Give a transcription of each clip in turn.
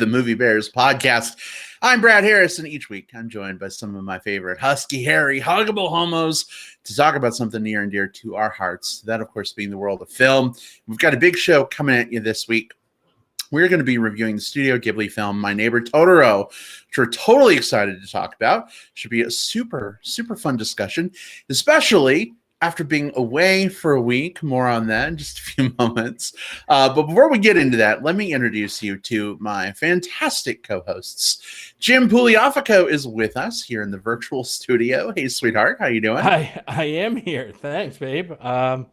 the Movie Bears podcast. I'm Brad Harris, and each week I'm joined by some of my favorite husky, hairy, huggable homos to talk about something near and dear to our hearts. That, of course, being the world of film. We've got a big show coming at you this week. We're going to be reviewing the Studio Ghibli film, My Neighbor Totoro, which we're totally excited to talk about. Should be a super, super fun discussion, especially after being away for a week. More on that in just a few moments. But before we get into that, let me introduce you to my fantastic co-hosts. Jim Puliofico is with us here in the virtual studio. Hey, sweetheart, how you doing? I am here. Thanks, babe. I'm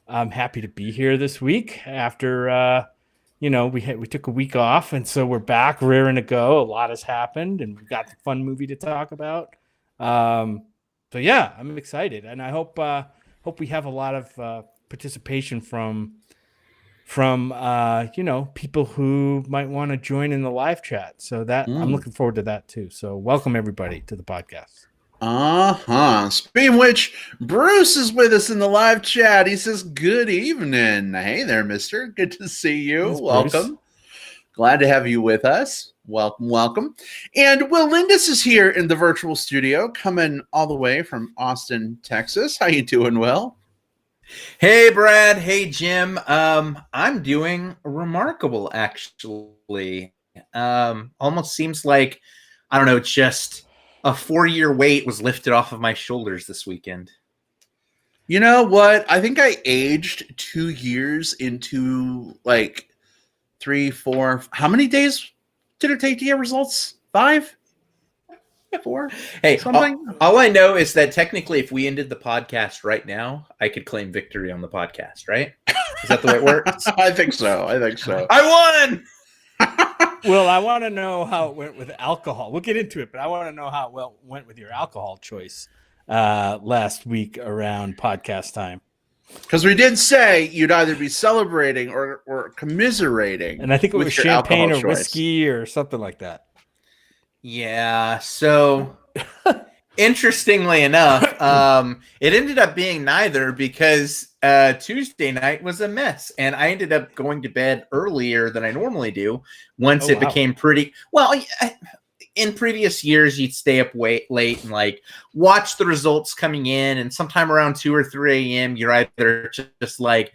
happy to be here this week after we took a week off, and so we're back rearing to go. A lot has happened, and we've got the fun movie to talk about. So yeah, I'm excited, and I hope we have a lot of participation from people who might want to join in the live chat. So that I'm looking forward to that too. So welcome everybody to the podcast. Speaking of which, Bruce is with us in the live chat. He says, good evening. Hey there, mister. Good to see you. Thanks, welcome. Bruce. Glad to have you with us. Welcome. And Will Lindis is here in the virtual studio, coming all the way from Austin, Texas. How you doing, Will? Hey, Brad. Hey, Jim. I'm doing remarkable, actually. Almost seems like, I don't know, just a 4-year weight was lifted off of my shoulders this weekend. You know what? I think I aged 2 years into like 3, 4. How many days did it take to get results? 5? 4? Hey, something? All I know is that technically if we ended the podcast right now, I could claim victory on the podcast, right? Is that the way it works? I think so. I won! Well, I want to know how it went with alcohol. We'll get into it, but I want to know how it went with your alcohol choice last week around podcast time. Because we did say you'd either be celebrating or commiserating. And I think it was champagne or whiskey or something like that. Yeah, so interestingly enough, it ended up being neither because Tuesday night was a mess, and I ended up going to bed earlier than I normally do once it became pretty well. In previous years, you'd stay up late and like watch the results coming in, and sometime around 2 or 3 a.m., you're either just like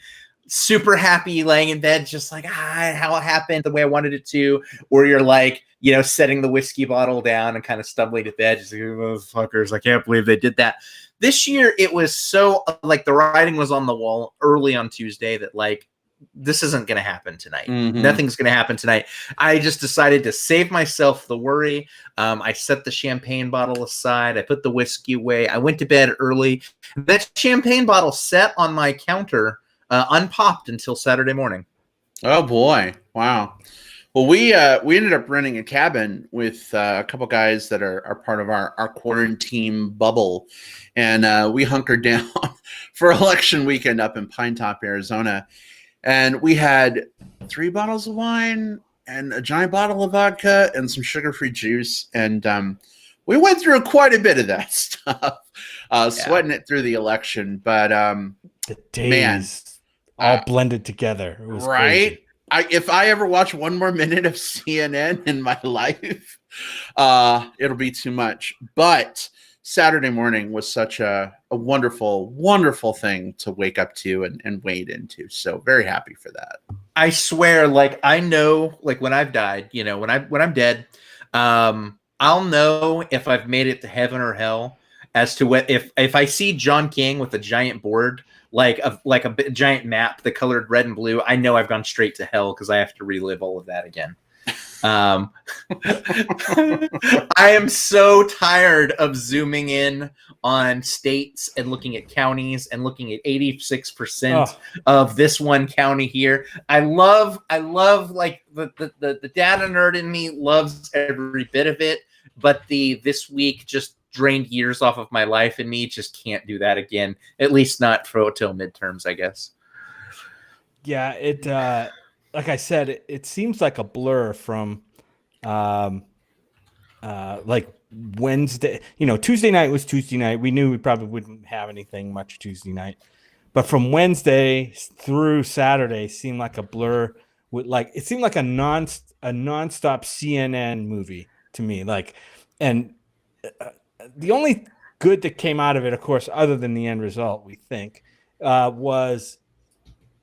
super happy laying in bed, just like how it happened the way I wanted it to, or you're like, setting the whiskey bottle down and kind of stumbling to bed, just like, motherfuckers, I can't believe they did that. This year, it was so like the writing was on the wall early on Tuesday that like, this isn't going to happen tonight. Mm-hmm. Nothing's going to happen tonight. I just decided to save myself the worry. I set the champagne bottle aside. I put the whiskey away. I went to bed early. That champagne bottle sat on my counter unpopped until Saturday morning. Oh, boy. Wow. Well, we ended up renting a cabin with a couple guys that are part of our quarantine bubble. And we hunkered down for election weekend up in Pine Top, Arizona. And we had 3 bottles of wine and a giant bottle of vodka and some sugar-free juice. And we went through quite a bit of that stuff, sweating it through the election. But the days all blended together. It was right. Crazy. If I ever watch one more minute of CNN in my life, it'll be too much. But Saturday morning was such a wonderful, wonderful thing to wake up to and wade into. So very happy for that. I swear, like I know, like when I've died, when I'm dead, I'll know if I've made it to heaven or hell as to what if I see John King with a giant board, like a giant map, the colored red and blue, I know I've gone straight to hell because I have to relive all of that again. I am so tired of zooming in on states and looking at counties and looking at 86% of this one county here. I love like the data nerd in me loves every bit of it, but this week just drained years off of my life, and me just can't do that again. At least not till midterms, I guess. Yeah, it like I said, it seems like a blur from like Wednesday. Tuesday night was Tuesday night. We knew we probably wouldn't have anything much Tuesday night. But from Wednesday through Saturday seemed like a blur. It seemed like a a nonstop CNN movie to me. Like, and the only good that came out of it, of course, other than the end result, we think, was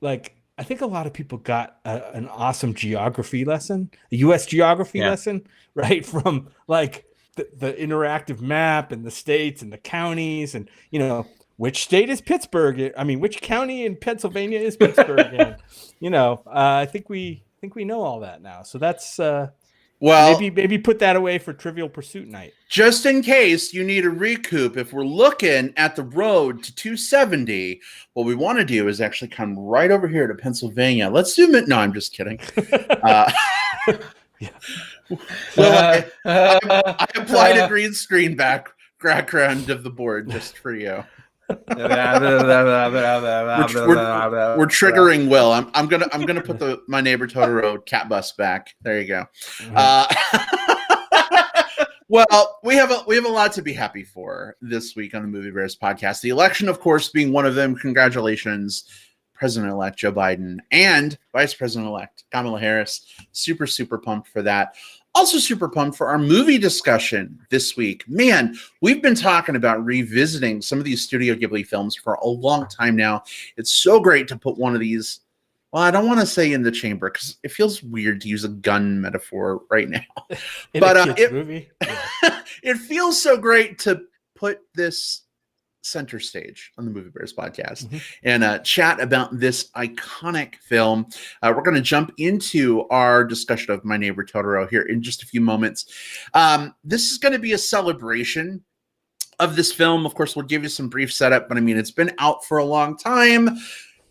like, I think a lot of people got an awesome geography lesson, a U.S. geography lesson, right? From like the interactive map and the states and the counties and, you know, which state is Pittsburgh? I mean, which county in Pennsylvania is Pittsburgh? And, you know, I think we know all that now. So that's well, maybe put that away for Trivial Pursuit night. Just in case you need a recoup, if we're looking at the road to 270, what we want to do is actually come right over here to Pennsylvania. Let's zoom it. No, I'm just kidding. Well, I applied a green screen background of the board just for you. We're triggering Will. I'm gonna put the My Neighbor Totoro cat bus back. There you go. Well, we have a lot to be happy for this week on the Movie Bears podcast. The election, of course, being one of them. Congratulations, President-elect Joe Biden and Vice President-elect Kamala Harris. Super, super pumped for that. Also super pumped for our movie discussion this week. Man, we've been talking about revisiting some of these Studio Ghibli films for a long time now. It's so great to put one of these, well, I don't want to say in the chamber because it feels weird to use a gun metaphor right now. But it feels so great to put this center stage on the Movie Bears podcast and chat about this iconic film. We're going to jump into our discussion of My Neighbor Totoro here in just a few moments. This is going to be a celebration of this film. Of course, we'll give you some brief setup, but I mean, it's been out for a long time.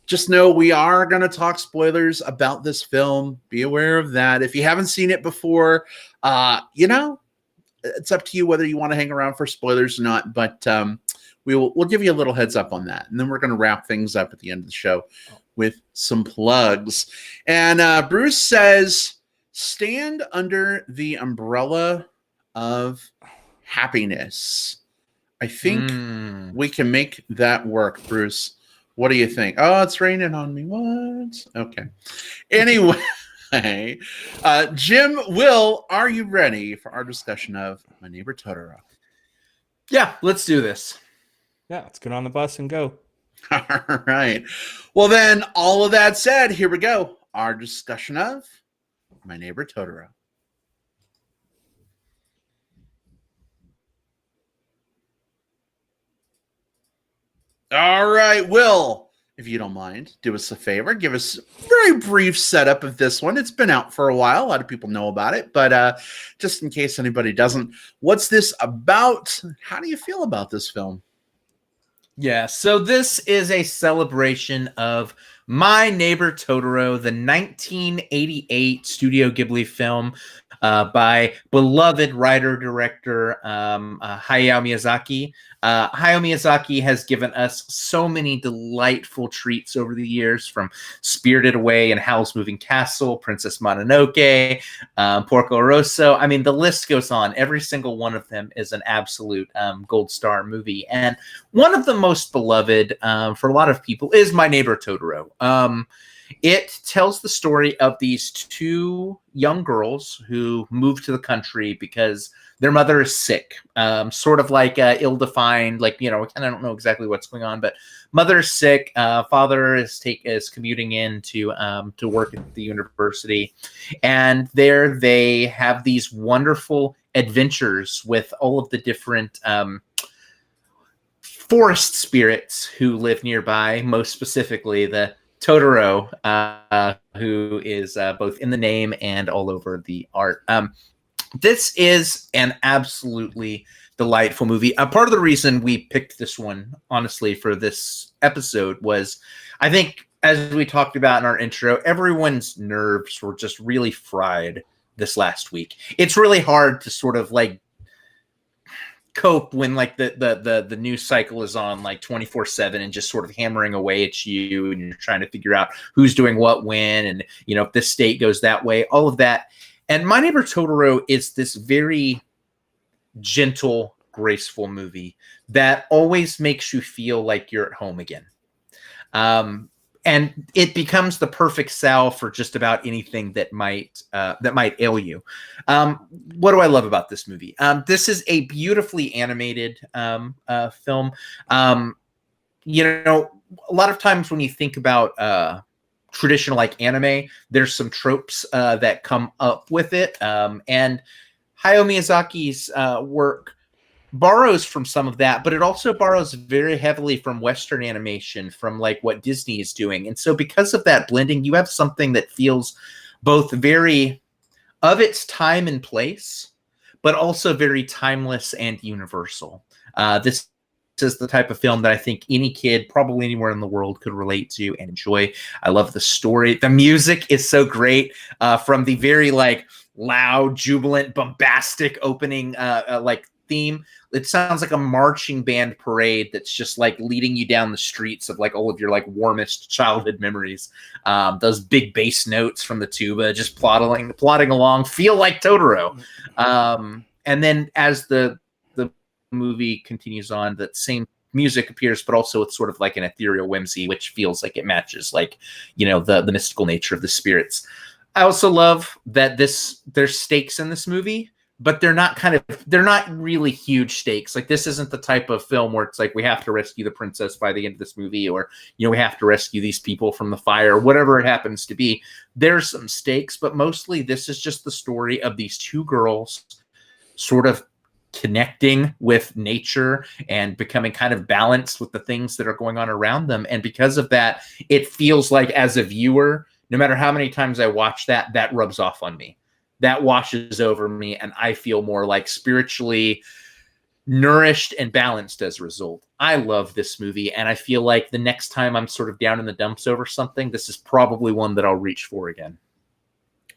Just know we are going to talk spoilers about this film. Be aware of that. If you haven't seen it before, you know, it's up to you whether you want to hang around for spoilers or not, but we'll give you a little heads up on that. And then we're going to wrap things up at the end of the show with some plugs. And Bruce says, stand under the umbrella of happiness. I think we can make that work, Bruce. What do you think? Oh, it's raining on me. What? Okay. Anyway, Jim, Will, are you ready for our discussion of My Neighbor Totoro? Yeah, let's do this. Yeah, let's get on the bus and go. All right. Well, then, all of that said, here we go. Our discussion of My Neighbor Totoro. All right, Will, if you don't mind, do us a favor. Give us a very brief setup of this one. It's been out for a while. A lot of people know about it, but just in case anybody doesn't, what's this about? How do you feel about this film? Yeah, so this is a celebration of My Neighbor Totoro, the 1988 Studio Ghibli film by beloved writer-director Hayao Miyazaki. Hayao Miyazaki has given us so many delightful treats over the years, from Spirited Away and Howl's Moving Castle, Princess Mononoke, Porco Rosso. I mean, the list goes on. Every single one of them is an absolute gold star movie. And one of the most beloved for a lot of people is My Neighbor Totoro. It tells the story of these two young girls who move to the country because their mother is sick, sort of like ill-defined, like, you know, I don't know exactly what's going on, but mother is sick. Father is commuting in to work at the university. And there they have these wonderful adventures with all of the different forest spirits who live nearby, most specifically the Totoro, who is both in the name and all over the art. This is an absolutely delightful movie. Part of the reason we picked this one, honestly, for this episode was, I think, as we talked about in our intro, everyone's nerves were just really fried this last week. It's really hard to sort of like cope when like the news cycle is on like 24/7 and just sort of hammering away at you, and you're trying to figure out who's doing what when, and you know, if this state goes that way, all of that. And My Neighbor Totoro is this very gentle, graceful movie that always makes you feel like you're at home again. and it becomes the perfect salve for just about anything that might ail you. What do I love about this movie? This is a beautifully animated film. You know, a lot of times when you think about traditional like anime, there's some tropes that come up with it, and Hayao Miyazaki's work borrows from some of that, but it also borrows very heavily from Western animation, from like what Disney is doing. And so because of that blending, you have something that feels both very of its time and place, but also very timeless and universal. This is the type of film that I think any kid, probably anywhere in the world, could relate to and enjoy. I love the story. The music is so great, from the very like loud, jubilant, bombastic opening like theme. It sounds like a marching band parade that's just like leading you down the streets of like all of your like warmest childhood memories. Those big bass notes from the tuba just plodding along feel like Totoro. And then as the movie continues on, that same music appears, but also it's sort of like an ethereal whimsy, which feels like it matches like, you know, the mystical nature of the spirits. I also love that there's stakes in this movie, but they're not really huge stakes. Like, this isn't the type of film where it's like, we have to rescue the princess by the end of this movie, or, you know, we have to rescue these people from the fire, whatever it happens to be. There's some stakes, but mostly this is just the story of these two girls sort of connecting with nature and becoming kind of balanced with the things that are going on around them. And because of that, it feels like, as a viewer, no matter how many times I watch that rubs off on me. That washes over me, and I feel more like spiritually nourished and balanced as a result. I love this movie, and I feel like the next time I'm sort of down in the dumps over something, this is probably one that I'll reach for again.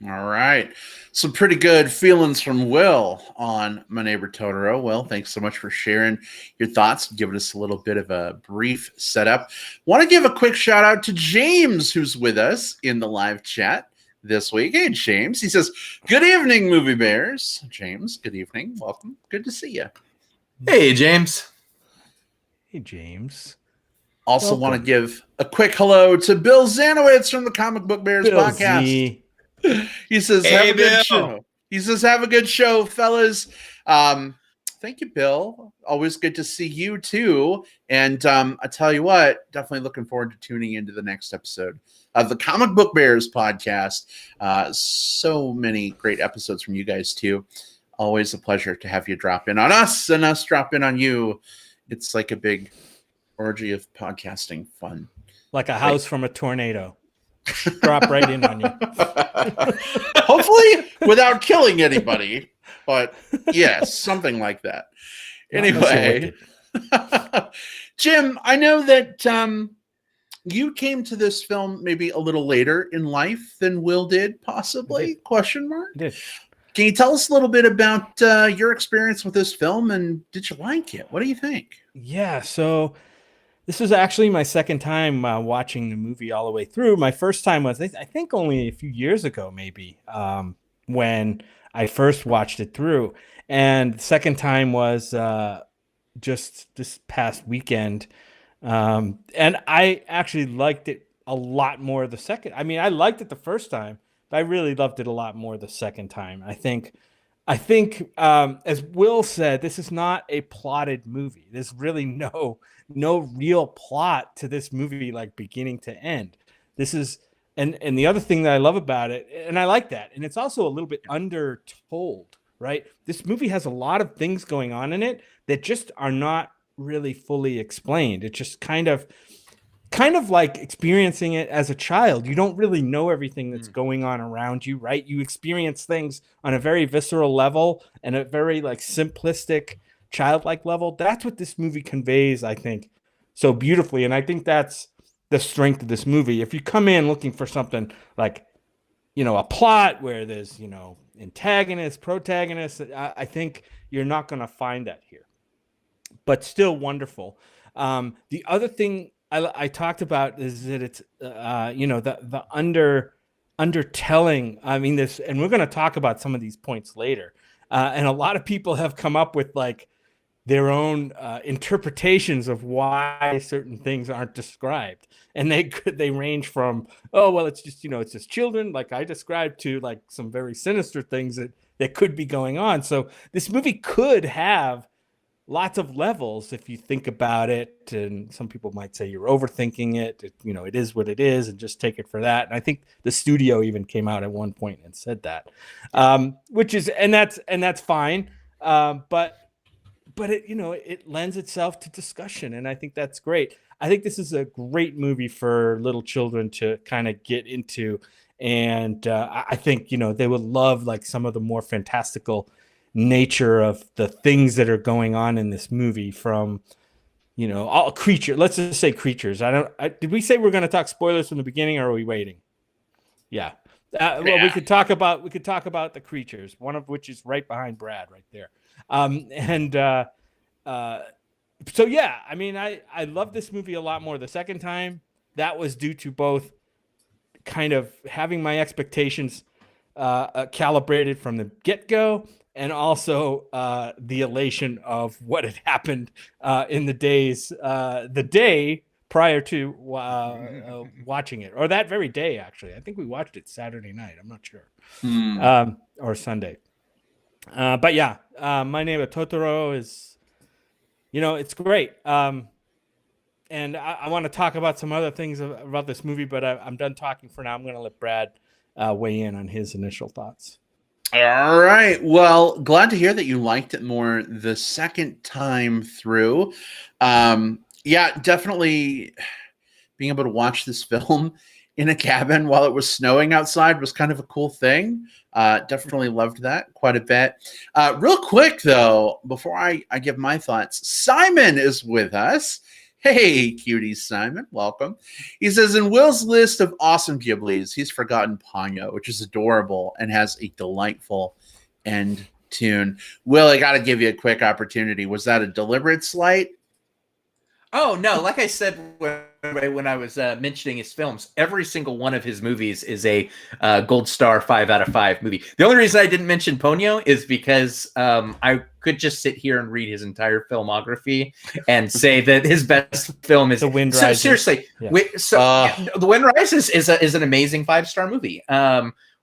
All right. Some pretty good feelings from Will on My Neighbor Totoro. Will, thanks so much for sharing your thoughts, giving us a little bit of a brief setup. Want to give a quick shout out to James, who's with us in the live chat this week. Hey, James. He says, good evening, Movie Bears. James, good evening. Welcome. Good to see you. Hey, James. Hey, James. Also want to give a quick hello to Bill Zanowitz from the Comic Book Bears podcast. Z. He says, hey, have a good show. He says, have a good show, fellas. Thank you, Bill. Always good to see you too. And I tell you what, definitely looking forward to tuning into the next episode of the Comic Book Bears podcast. So many great episodes from you guys too. Always a pleasure to have you drop in on us and us drop in on you. It's like a big orgy of podcasting fun. Like a house from a tornado. Drop right in on you. Hopefully without killing anybody, but yes, something like that. Anyway, Jim, I know that you came to this film maybe a little later in life than Will did, possibly? Question mark. Did. Can you tell us a little bit about your experience with this film, and did you like it? What do you think? Yeah, so this was actually my second time watching the movie all the way through. My first time was, I think, only a few years ago, maybe, when I first watched it through. And the second time was just this past weekend. And I actually liked it a lot more the second. I mean, I liked it the first time, but I really loved it a lot more the second time. I think, as Will said, this is not a plotted movie. There's really no real plot to this movie, like beginning to end. This is, and the other thing that I love about it, and I like that, and it's also a little bit undertold, right? This movie has a lot of things going on in it that just are not really fully explained. It's just kind of like experiencing it as a child. You don't really know everything that's going on around you, right? You experience things on a very visceral level and a very like simplistic, childlike level. That's what this movie conveys, I think, so beautifully. And I think that's the strength of this movie. If you come in looking for something like, you know, a plot where there's, you know, antagonist, protagonist, I think you're not going to find that here, but still wonderful. The other thing I talked about is that it's, you know, the undertelling. I mean, this, and we're going to talk about some of these points later. And a lot of people have come up with like their own interpretations of why certain things aren't described, and they range from, oh well, it's just it's just children, like I described, to like some very sinister things that could be going on. So this movie could have lots of levels if you think about it, and some people might say you're overthinking it. It is what it is, and just take it for that. And I think the studio even came out at one point and said that, which is and that's fine, but it it lends itself to discussion, and I think that's great. I think this is a great movie for little children to kind of get into, and I think they would love like some of the more fantastical nature of the things that are going on in this movie, from all creature. Let's just say creatures. Did we say we're going to talk spoilers from the beginning, or are we waiting? Yeah. Well, we could talk about the creatures, one of which is right behind Brad right there. So yeah, I mean, I love this movie a lot more the second time. That was due to both kind of having my expectations calibrated from the get-go, and also the elation of what had happened in the day prior to watching it, or that very day, actually. I think we watched it Saturday night. I'm not sure. Or Sunday. But yeah, My Neighbor Totoro is, it's great. And I want to talk about some other things about this movie, but I'm done talking for now. I'm going to let Brad weigh in on his initial thoughts. All right. Well, glad to hear that you liked it more the second time through. Yeah, definitely being able to watch this film in a cabin while it was snowing outside was kind of a cool thing. Definitely loved that quite a bit. Real quick, though, before I give my thoughts, Simon is with us. Hey, cutie Simon, welcome. He says, in Will's list of awesome Ghiblis, he's forgotten Ponyo, which is adorable and has a delightful end tune. Will, I got to give you a quick opportunity. Was that a deliberate slight? Oh, no. Like I said when I was mentioning his films, every single one of his movies is a gold star 5 out of 5 movie. The only reason I didn't mention Ponyo is because I could just sit here and read his entire filmography and say that his best film is The Wind Rises. Seriously, Yeah. The Wind Rises is an amazing 5-star movie.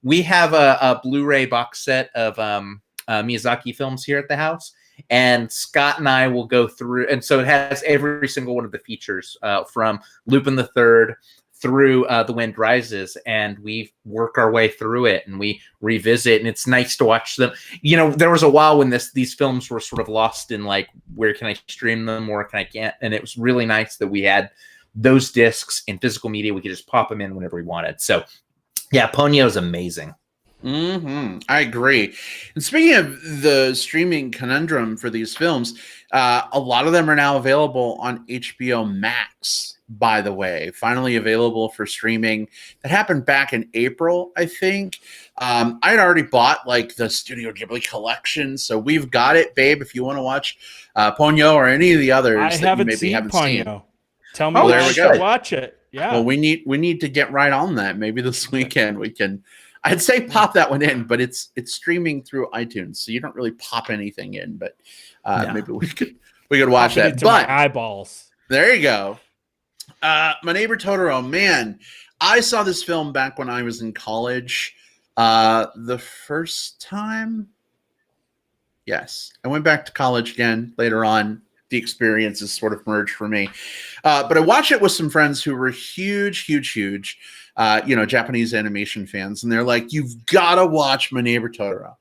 We have a Blu-ray box set of Miyazaki films here at the house. And Scott and I will go through, and so it has every single one of the features from Lupin the Third through The Wind Rises, and we work our way through it and we revisit, and it's nice to watch them. There was a while when these films were sort of lost in like, where can I stream them, or can I can't, and it was really nice that we had those discs in physical media. We could just pop them in whenever we wanted. So yeah, Ponyo is amazing. I agree. And speaking of the streaming conundrum for these films, a lot of them are now available on HBO Max, by the way, finally available for streaming. That happened back in April, I think. I'd already bought like the Studio Ghibli collection, so we've got it, babe, if you want to watch Ponyo or any of the others I that haven't you maybe seen haven't Ponyo. seen. Tell me there we go. Watch it. Yeah. Well, we need to get right on that. Maybe this weekend we can. I'd say pop that one in, but it's streaming through iTunes, so you don't really pop anything in. But maybe we could watch that. But my eyeballs. There you go. My Neighbor Totoro, man, I saw this film back when I was in college. The first time, yes, I went back to college again later on. The experiences sort of merged for me, but I watched it with some friends who were huge Japanese animation fans, and they're like, you've got to watch My Neighbor Totoro.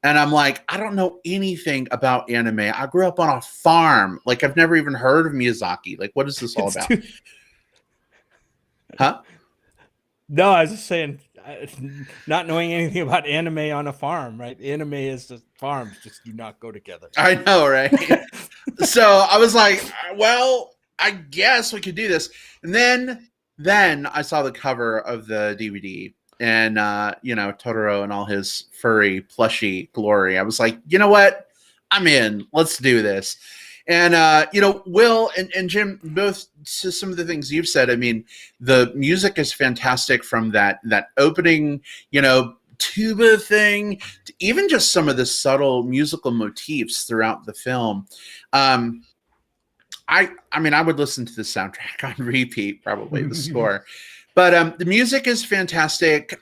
And I'm like, I don't know anything about anime. I grew up on a farm. Like, I've never even heard of Miyazaki. Like, what is this all about? Huh? No, I was just saying, not knowing anything about anime on a farm, right? Anime is just farms just do not go together. I know, right? So I was like, well, I guess we could do this. And then I saw the cover of the DVD and, Totoro and all his furry, plushy glory. I was like, you know what? I'm in. Let's do this. And, Will and Jim, both to some of the things you've said, I mean, the music is fantastic from that opening, tuba thing, to even just some of the subtle musical motifs throughout the film. I mean, I would listen to the soundtrack on repeat, probably the score, but the music is fantastic.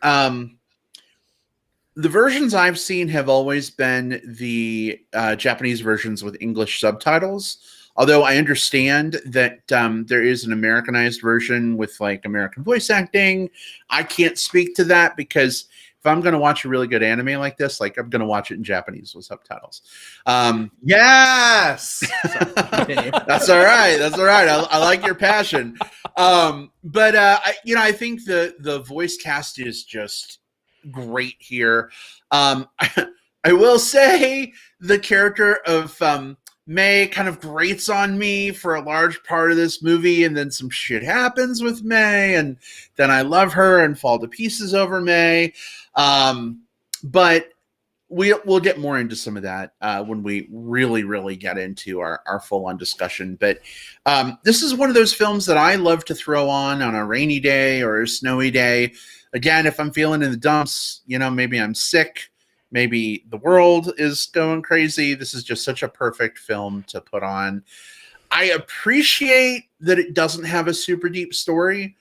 The versions I've seen have always been the Japanese versions with English subtitles. Although I understand that there is an Americanized version with like American voice acting. I can't speak to that because if I'm going to watch a really good anime like this, like I'm going to watch it in Japanese with subtitles. Yes. That's all right. That's all right. I like your passion. But I think the voice cast is just great here. I will say the character of May kind of grates on me for a large part of this movie, and then some shit happens with May, and then I love her and fall to pieces over May. But we'll get more into some of that when we really get into our full-on discussion. But this is one of those films that I love to throw on a rainy day or a snowy day. Again, if I'm feeling in the dumps, maybe I'm sick, maybe the world is going crazy, this is just such a perfect film to put on. I appreciate that it doesn't have a super deep story,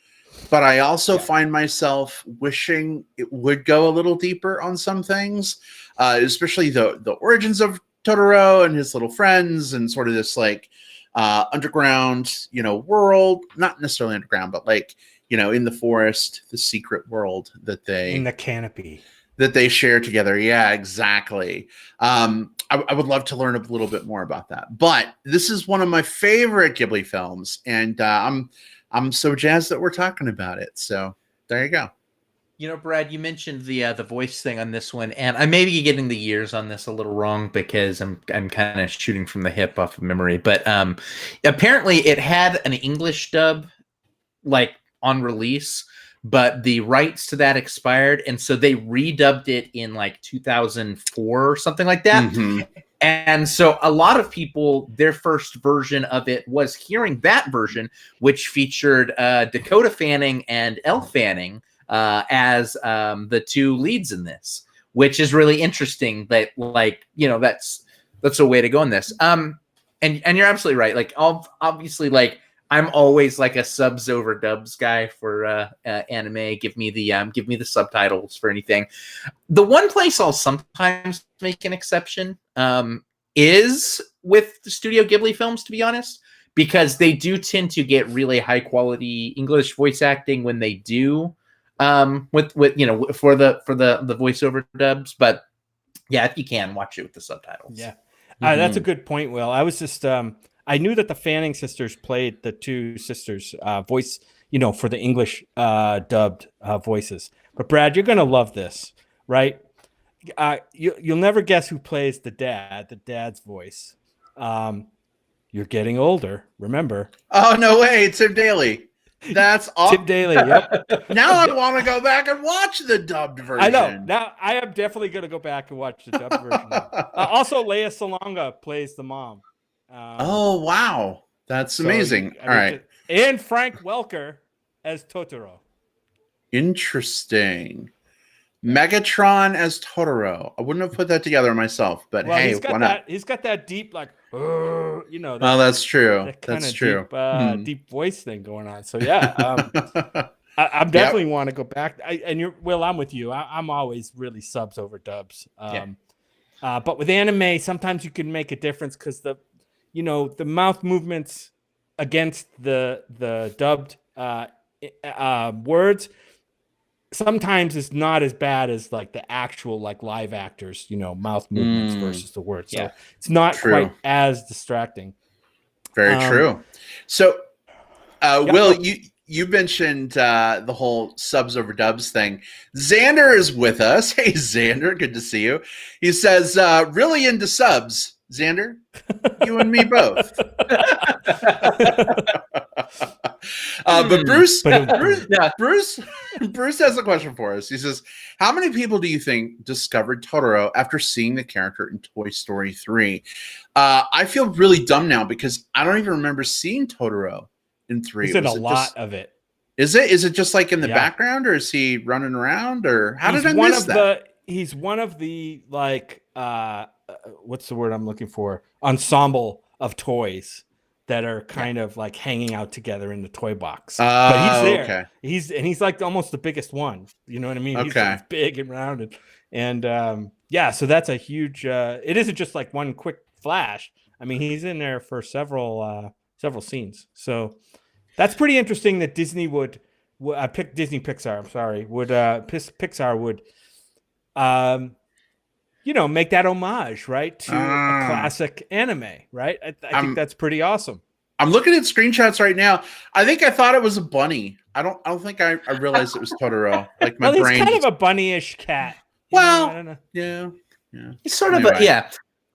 but I also find myself wishing it would go a little deeper on some things, especially the origins of Totoro and his little friends and sort of this like underground, world, not necessarily underground, but like, in the forest, the secret world that they in the canopy that they share together. Yeah, exactly. I would love to learn a little bit more about that. But this is one of my favorite Ghibli films, and I'm so jazzed that we're talking about it. So there you go. Brad, you mentioned the voice thing on this one, and I may be getting the years on this a little wrong because I'm kind of shooting from the hip off of memory. But apparently, it had an English dub, like on release, but the rights to that expired, and so they redubbed it in like 2004 or something like that. Mm-hmm. And so a lot of people, their first version of it was hearing that version, which featured Dakota Fanning and Elle Fanning as the two leads in this, which is really interesting. That that's a way to go in this. And you're absolutely right. Like obviously, like I'm always like a subs over dubs guy for anime. Give me the subtitles for anything. The one place I'll sometimes make an exception is with the Studio Ghibli films, to be honest, because they do tend to get really high quality English voice acting when they do with for the voiceover dubs. But yeah, if you can, watch it with the subtitles. Yeah, that's a good point, Will. I was just I knew that the Fanning sisters played the two sisters' voice, for the English dubbed voices. But Brad, you're gonna love this, right? You'll never guess who plays the dad's voice. You're getting older, remember? Oh no way, it's Tim Daly. That's awesome. Tim Daly. Yep. Now I want to go back and watch the dubbed version. I know. Now I am definitely going to go back and watch the dubbed version. Also, Leia Salonga plays the mom. Oh wow, that's amazing! All right, and Frank Welker as Totoro. Interesting. Megatron as Totoro. I wouldn't have put that together myself, but hey, why not? He's got that deep, like, oh, that's true. That's true. Deep voice thing going on. So yeah, I definitely want to go back. I'm with you. I'm always really subs over dubs. But with anime, sometimes you can make a difference because the mouth movements against the dubbed words sometimes is not as bad as like the actual like live actors, mouth movements versus the words. So it's not quite as distracting. Very true. So, Will, you mentioned the whole subs over dubs thing. Xander is with us. Hey, Xander, good to see you. He says, really into subs. Xander, you and me both. But Bruce has a question for us. He says, how many people do you think discovered Totoro after seeing the character in Toy Story 3? I feel really dumb now because I don't even remember seeing Totoro in 3. He's in a lot of it. Is it just like in the Yeah. background, or is he running around, or how He's did I one miss of that? he's one of the like what's the word I'm looking for? Ensemble of toys that are kind of like hanging out together in the toy box. But he's there. Okay. He's like almost the biggest one. You know what I mean? Okay. He's big and rounded. And yeah, so that's a huge it isn't just like one quick flash. I mean, he's in there for several scenes. So that's pretty interesting that Disney would I picked Disney Pixar, I'm sorry, would Pixar would make that homage, right, to a classic anime, right? I think that's pretty awesome. I'm looking at screenshots right now. I think I thought it was a bunny. I don't think I realized it was Totoro. Like my Well, brain. he's kind of a bunny-ish cat. Well, I don't know. Yeah. He's sort of Anyway.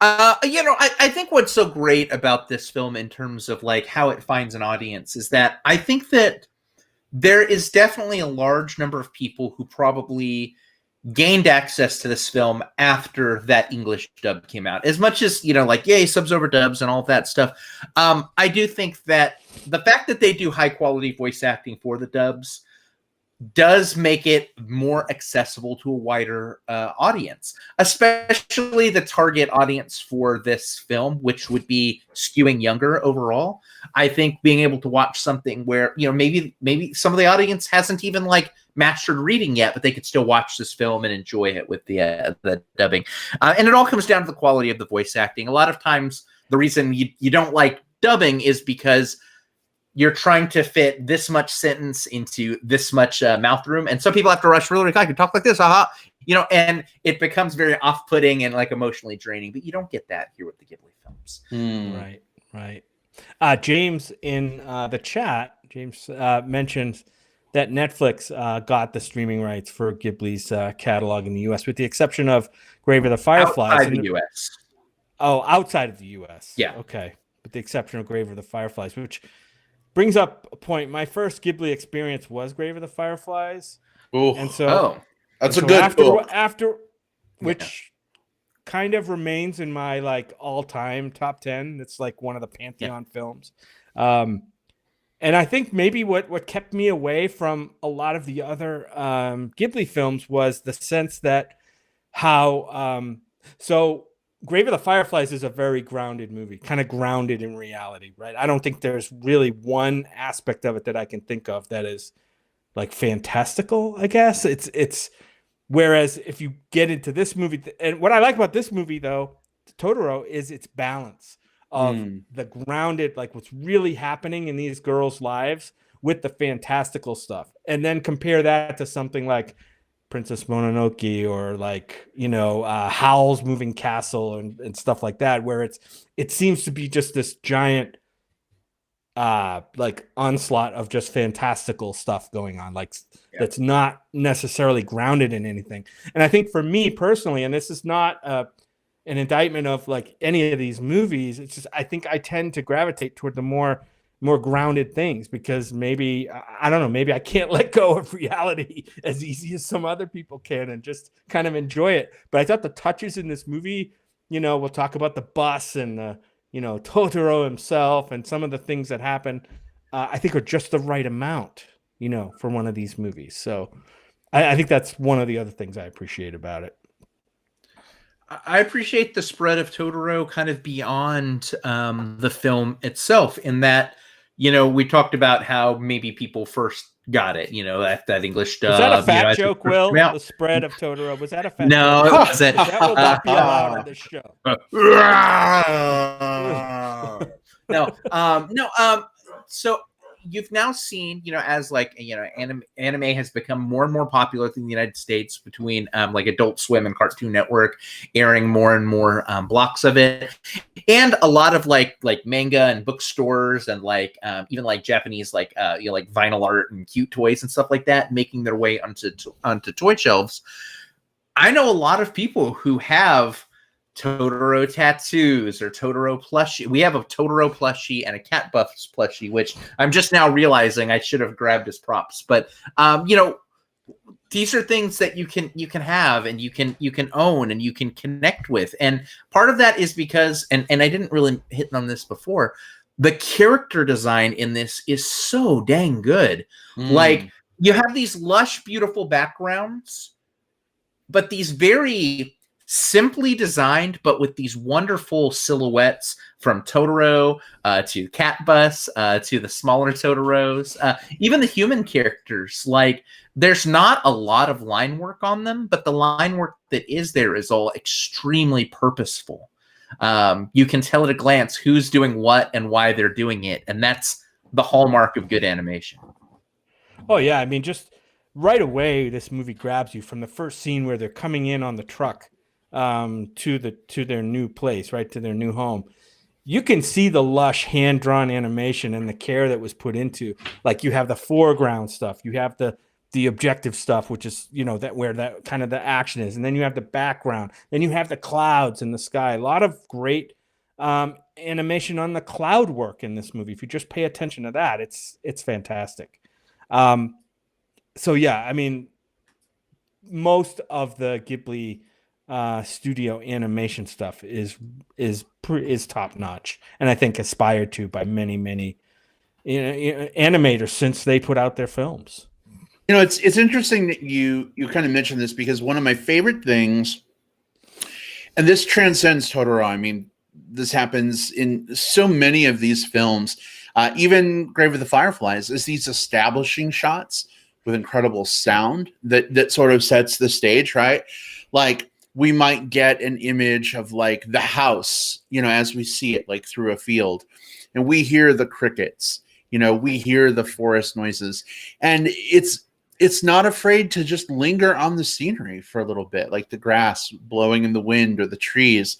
I think what's so great about this film in terms of like how it finds an audience is that I think that there is definitely a large number of people who probably gained access to this film after that English dub came out. As much as, like, yay, subs over dubs and all of that stuff. I do think that the fact that they do high quality voice acting for the dubs does make it more accessible to a wider audience, especially the target audience for this film, which would be skewing younger overall. I think being able to watch something where, maybe some of the audience hasn't even like mastered reading yet, but they could still watch this film and enjoy it with the dubbing. And it all comes down to the quality of the voice acting. A lot of times the reason you don't like dubbing is because you're trying to fit this much sentence into this much mouth room. And some people have to rush really quick. I can talk like this, and it becomes very off-putting and like emotionally draining, but you don't get that here with the Ghibli films. Right. James in the chat, James mentions that Netflix got the streaming rights for Ghibli's catalog in the U.S., with the exception of Grave of the Fireflies. Outside the U.S. Oh, outside of the U.S. Yeah. Okay. With the exception of Grave of the Fireflies, which brings up a point. My first Ghibli experience was Grave of the Fireflies. Ooh. And so, that's a good after which kind of remains in my like all-time top 10. It's like one of the Pantheon films. And I think maybe what kept me away from a lot of the other Ghibli films was the sense that so Grave of the Fireflies is a very grounded movie, kind of grounded in reality, right? I don't think there's really one aspect of it that I can think of that is like fantastical, I guess. It's whereas if you get into this movie, and what I like about this movie though, Totoro, is its balance of the grounded, like what's really happening in these girls' lives with the fantastical stuff. And then compare that to something like Princess Mononoke or like, Howl's Moving Castle and stuff like that, where it seems to be just this giant like onslaught of just fantastical stuff going on, like that's not necessarily grounded in anything. And I think for me personally, and this is not an indictment of like any of these movies, it's just I think I tend to gravitate toward the more grounded things because maybe I don't know, maybe I can't let go of reality as easy as some other people can and just kind of enjoy it. But I thought the touches in this movie, we'll talk about the bus and Totoro himself and some of the things that happen, I think are just the right amount, for one of these movies. So I think that's one of the other things I appreciate about it. I appreciate the spread of Totoro kind of beyond the film itself in that, we talked about how maybe people first got it, that English dub. Was that a fat joke, Will? The spread of Totoro. Was that a fat joke? It wasn't. That will not be allowed on this show. No. So you've now seen, as like, anime has become more and more popular in the United States between like Adult Swim and Cartoon Network airing more and more blocks of it. And a lot of like manga and bookstores and like even like Japanese, like, like vinyl art and cute toys and stuff like that, making their way onto toy shelves. I know a lot of people who have Totoro tattoos or Totoro plushie. We have a Totoro plushie and a Cat Buffs plushie, which I'm just now realizing I should have grabbed as props. But these are things that you can have and you can own and you can connect with. And part of that is because, and I didn't really hit on this before, the character design in this is so dang good. Like, you have these lush, beautiful backgrounds, but these very simply designed, but with these wonderful silhouettes from Totoro to Cat Bus to the smaller Totoros, even the human characters. Like, there's not a lot of line work on them, but the line work that is there is all extremely purposeful. You can tell at a glance who's doing what and why they're doing it, and that's the hallmark of good animation. Oh yeah, I mean, just right away, this movie grabs you from the first scene where they're coming in on the truck to their new place, right, to their new home. You can see the lush hand-drawn animation and the care that was put into. Like, you have the foreground stuff, you have the objective stuff, which is, you know, that where that kind of the action is, and then you have the background, then you have the clouds in the sky. A lot of great animation on the cloud work in this movie. If you just pay attention to that, it's fantastic. So yeah, I mean, most of the Ghibli studio animation stuff is top notch, and I think aspired to by many animators since they put out their films. You know, it's interesting that you kind of mentioned this, because one of my favorite things, and this transcends Totoro. I mean, this happens in so many of these films, even Grave of the Fireflies, is these establishing shots with incredible sound that sort of sets the stage, right? Like, we might get an image of like the house, you know, as we see it, like through a field, and we hear the crickets, you know, we hear the forest noises, and it's not afraid to just linger on the scenery for a little bit, like the grass blowing in the wind or the trees.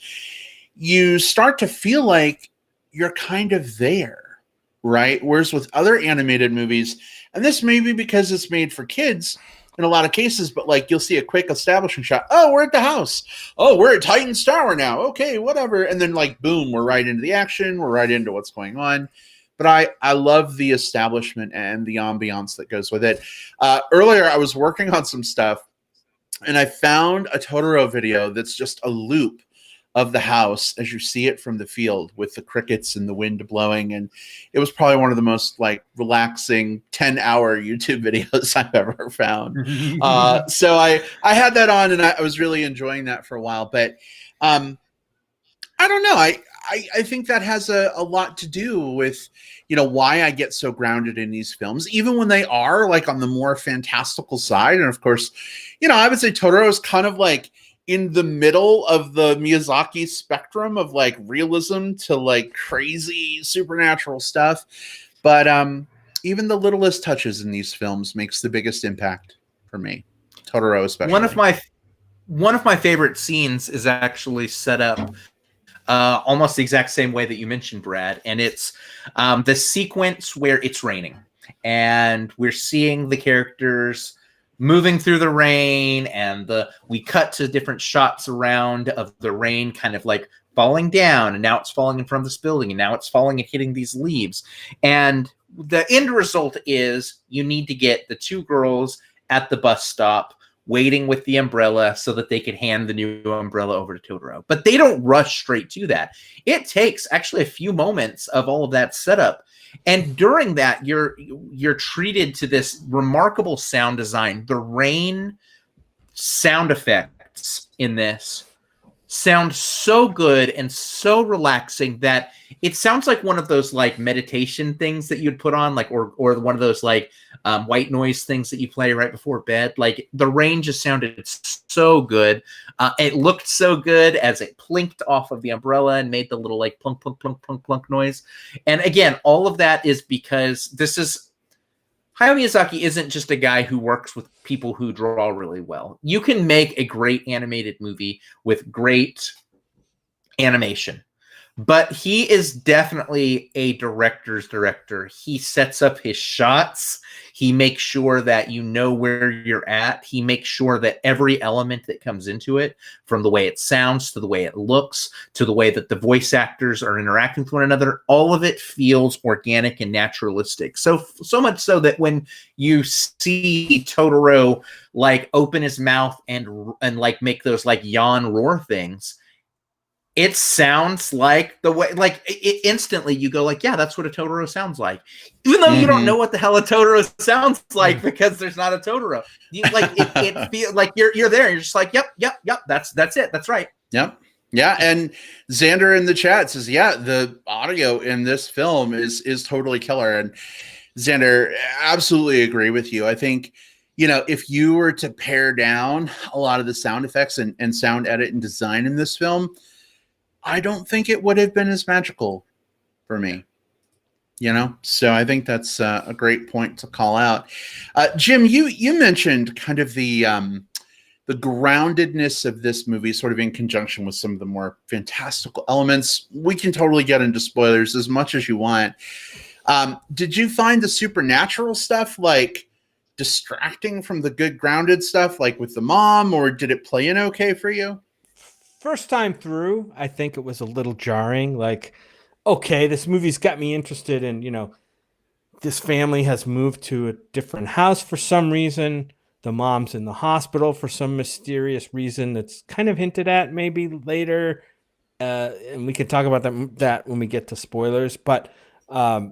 You start to feel like you're kind of there, right? Whereas with other animated movies, and this may be because it's made for kids in a lot of cases, but like, you'll see a quick establishing shot. Oh, we're at the house. Oh, we're at Titan's Tower now. Okay, whatever. And then like, boom, we're right into the action. We're right into what's going on. But I love the establishment and the ambiance that goes with it. Earlier, I was working on some stuff, and I found a Totoro video that's just a loop of the house as you see it from the field with the crickets and the wind blowing. And it was probably one of the most like relaxing 10-hour YouTube videos I've ever found. So I had that on, and I was really enjoying that for a while. But I don't know. I think that has a lot to do with, you know, why I get so grounded in these films, even when they are like on the more fantastical side. And of course, you know, I would say Totoro is kind of like in the middle of the Miyazaki spectrum of like realism to like crazy supernatural stuff. But even the littlest touches in these films makes the biggest impact for me. Totoro especially. One of my favorite scenes is actually set up almost the exact same way that you mentioned, Brad. And it's the sequence where it's raining, and we're seeing the characters moving through the rain, and we cut to different shots around of the rain kind of like falling down, and now it's falling in front of this building, and now it's falling and hitting these leaves. And the end result is you need to get the two girls at the bus stop waiting with the umbrella so that they could hand the new umbrella over to Totoro. But they don't rush straight to that. It takes actually a few moments of all of that setup. And during that, you're treated to this remarkable sound design. The rain sound effects in this sound so good and so relaxing that it sounds like one of those like meditation things that you'd put on, like or one of those like white noise things that you play right before bed. Like, the rain just sounded so good. It looked so good as it plinked off of the umbrella and made the little like plunk plunk plunk plunk plunk noise. And again, all of that is because Hayao Miyazaki isn't just a guy who works with people who draw really well. You can make a great animated movie with great animation, but he is definitely a director's director. He sets up his shots. He makes sure that you know where you're at. He makes sure that every element that comes into it, from the way it sounds to the way it looks to the way that the voice actors are interacting with one another, all of it feels organic and naturalistic. So much so that when you see Totoro like open his mouth and like make those like yawn roar things, it sounds like the way, like instantly you go like, yeah, that's what a Totoro sounds like, even though you don't know what the hell a Totoro sounds like because there's not a Totoro. You like it feels like you're there. You're just like, yep, that's it, that's right. Yep. Yeah, and Xander in the chat says, yeah, the audio in this film is totally killer. And Xander, absolutely agree with you. I think, if you were to pare down a lot of the sound effects and sound edit and design in this film, I don't think it would have been as magical for me. So I think that's a great point to call out. Jim, you mentioned kind of the groundedness of this movie, sort of in conjunction with some of the more fantastical elements. We can totally get into spoilers as much as you want. Did you find the supernatural stuff like distracting from the good grounded stuff, like with the mom, or did it play in okay for you? First time through, I think it was a little jarring. Like, okay, this movie's got me interested in, this family has moved to a different house for some reason. The mom's in the hospital for some mysterious reason that's kind of hinted at maybe later. And we can talk about that when we get to spoilers. But and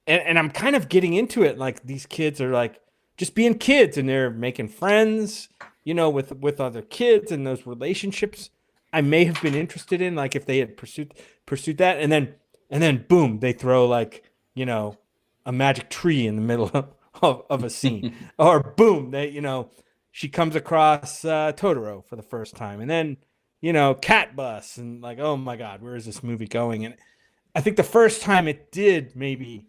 I'm kind of getting into it. Like, these kids are like just being kids, and they're making friends, with other kids, and those relationships I may have been interested in, like if they had pursued that, and then boom, they throw like, a magic tree in the middle of a scene, or boom, she comes across Totoro for the first time, and then cat bus, and like, oh my God, where is this movie going? And I think the first time it did, maybe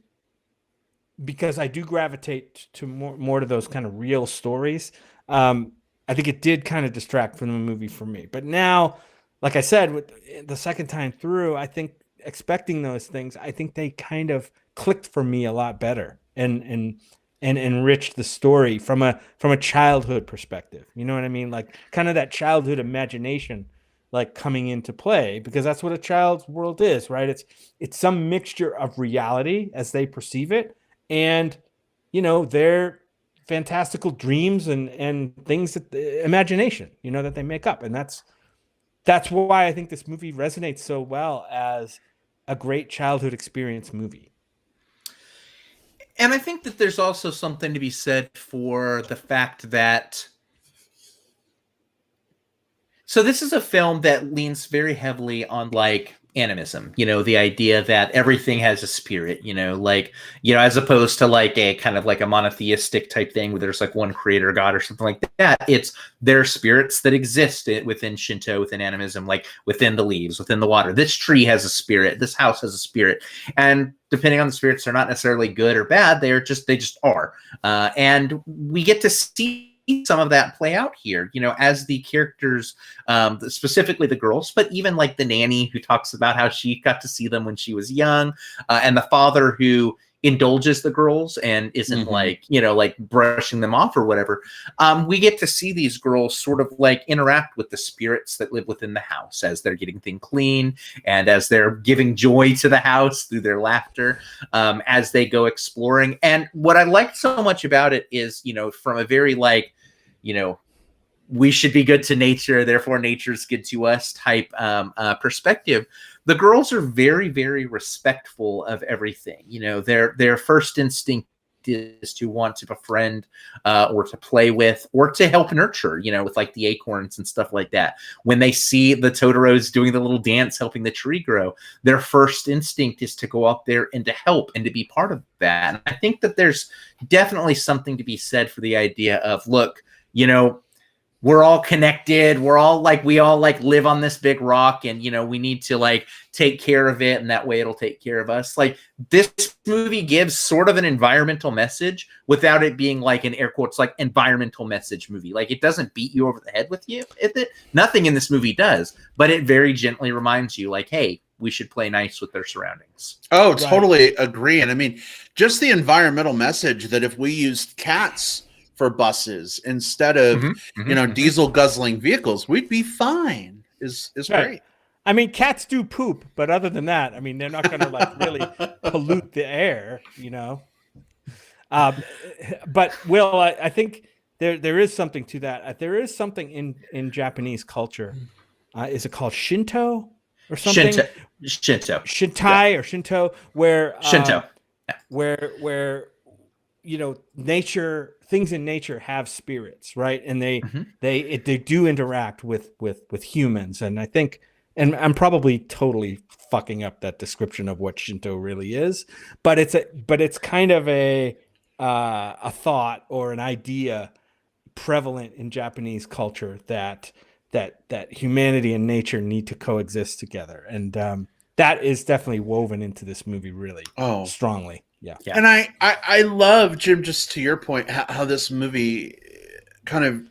because I do gravitate to more to those kind of real stories. I think it did kind of distract from the movie for me. But now, like I said, with the second time through, I think expecting those things, I think they kind of clicked for me a lot better and enriched the story from a childhood perspective. You know what I mean? Like, kind of that childhood imagination, like, coming into play, because that's what a child's world is, right? It's some mixture of reality as they perceive it, and their fantastical dreams and things that imagination, that they make up. And that's why I think this movie resonates so well as a great childhood experience movie. And I think that there's also something to be said for the fact that, so this is a film that leans very heavily on like animism, the idea that everything has a spirit, as opposed to like a kind of like a monotheistic type thing where there's like one creator god or something like that. It's there are spirits that exist within Shinto, within animism, like within the leaves, within the water. This tree has a spirit. This house has a spirit. And depending on the spirits, they're not necessarily good or bad. They just are. And we get to see some of that play out here, as the characters, specifically the girls, but even like the nanny who talks about how she got to see them when she was young, and the father who indulges the girls and isn't like brushing them off or whatever. We get to see these girls sort of like interact with the spirits that live within the house as they're getting things clean and as they're giving joy to the house through their laughter, as they go exploring. And what I liked so much about it is, from a very like, we should be good to nature, therefore nature's good to us type perspective. The girls are very, very respectful of everything. Their first instinct is to want to befriend or to play with or to help nurture, with like the acorns and stuff like that. When they see the Totoros doing the little dance, helping the tree grow, their first instinct is to go out there and to help and to be part of that. And I think that there's definitely something to be said for the idea of, look, we're all connected. We all live on this big rock, and, we need to like take care of it. And that way it'll take care of us. Like, this movie gives sort of an environmental message without it being like an air quotes, like environmental message movie. Like, it doesn't beat you over the head with it. Nothing in this movie does, but it very gently reminds you like, hey, we should play nice with their surroundings. Oh, right. Totally agree. And I mean, just the environmental message that if we used cats for buses instead of diesel guzzling vehicles, we'd be fine is right. Great. I mean, cats do poop, but other than that, I mean, they're not going to like really pollute the air, but Will, I think there is something to that. There is something in Japanese culture. Is it called Shinto? or something. Shinto. Shintai or Shinto, where Shinto. where nature, things in nature have spirits, right? And they do interact with humans. And I think, and I'm probably totally fucking up that description of what Shinto really is, but it's kind of a thought or an idea prevalent in Japanese culture that humanity and nature need to coexist together. And that is definitely woven into this movie really strongly. Yeah. And I love, Jim, just to your point, how this movie kind of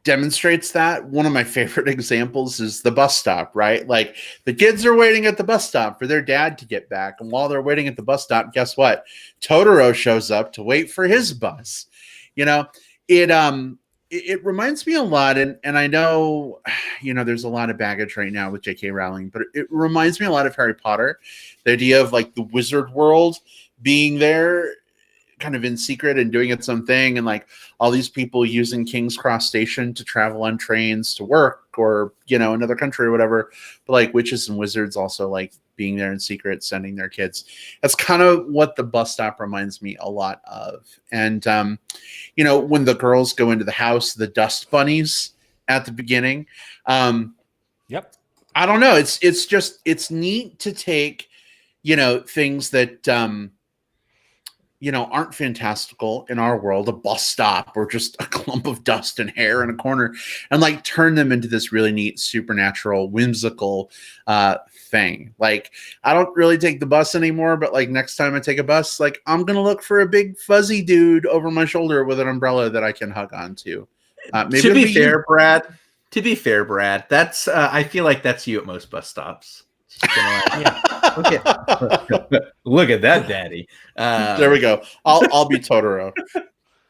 demonstrates that. One of my favorite examples is the bus stop, right? Like the kids are waiting at the bus stop for their dad to get back. And while they're waiting at the bus stop, guess what? Totoro shows up to wait for his bus. It reminds me a lot, and I know, there's a lot of baggage right now with J.K. Rowling, but it reminds me a lot of Harry Potter. The idea of like the wizard world being there kind of in secret and doing its own thing, and like all these people using King's Cross Station to travel on trains to work or, another country or whatever, but like witches and wizards also like being there in secret, sending their kids. That's kind of what the bus stop reminds me a lot of. And, when the girls go into the house, the dust bunnies at the beginning. Yep. I don't know. It's neat to take, things that, aren't fantastical in our world, a bus stop or just a clump of dust and hair in a corner, and like turn them into this really neat, supernatural, whimsical thing. Like, I don't really take the bus anymore, but like next time I take a bus, like I'm going to look for a big fuzzy dude over my shoulder with an umbrella that I can hug onto. To be fair, Brad, that's I feel like that's you at most bus stops. Look at that, Daddy. There we go. I'll be Totoro.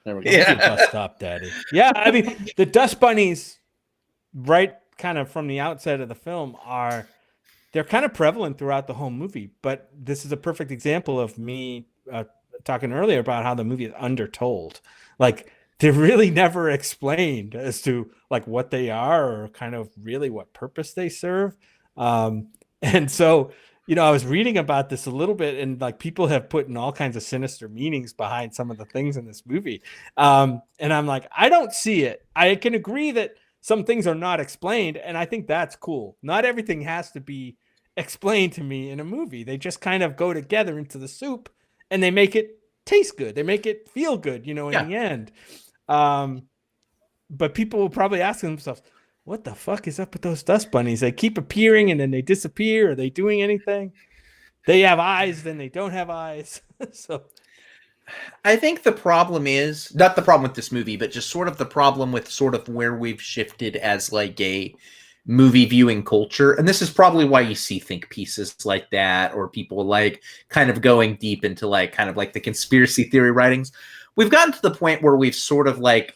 There we go. Yeah. Bus stop, Daddy. Yeah, I mean the dust bunnies, right? Kind of from the outset of the film they're kind of prevalent throughout the whole movie. But this is a perfect example of me talking earlier about how the movie is undertold. Like they're really never explained as to like what they are or kind of really what purpose they serve. And so, I was reading about this a little bit, and like people have put in all kinds of sinister meanings behind some of the things in this movie. And I'm like, I don't see it. I can agree that some things are not explained, and I think that's cool. Not everything has to be explained to me in a movie. They just kind of go together into the soup, and they make it taste good. They make it feel good, in the end. But people will probably ask themselves, what the fuck is up with those dust bunnies? They keep appearing and then they disappear. Are they doing anything? They have eyes, then they don't have eyes. So I think the problem is not the problem with this movie, but just sort of the problem with sort of where we've shifted as like a movie viewing culture. And this is probably why you see think pieces like that, or people like kind of going deep into like kind of like the conspiracy theory writings. We've gotten to the point where we've sort of like,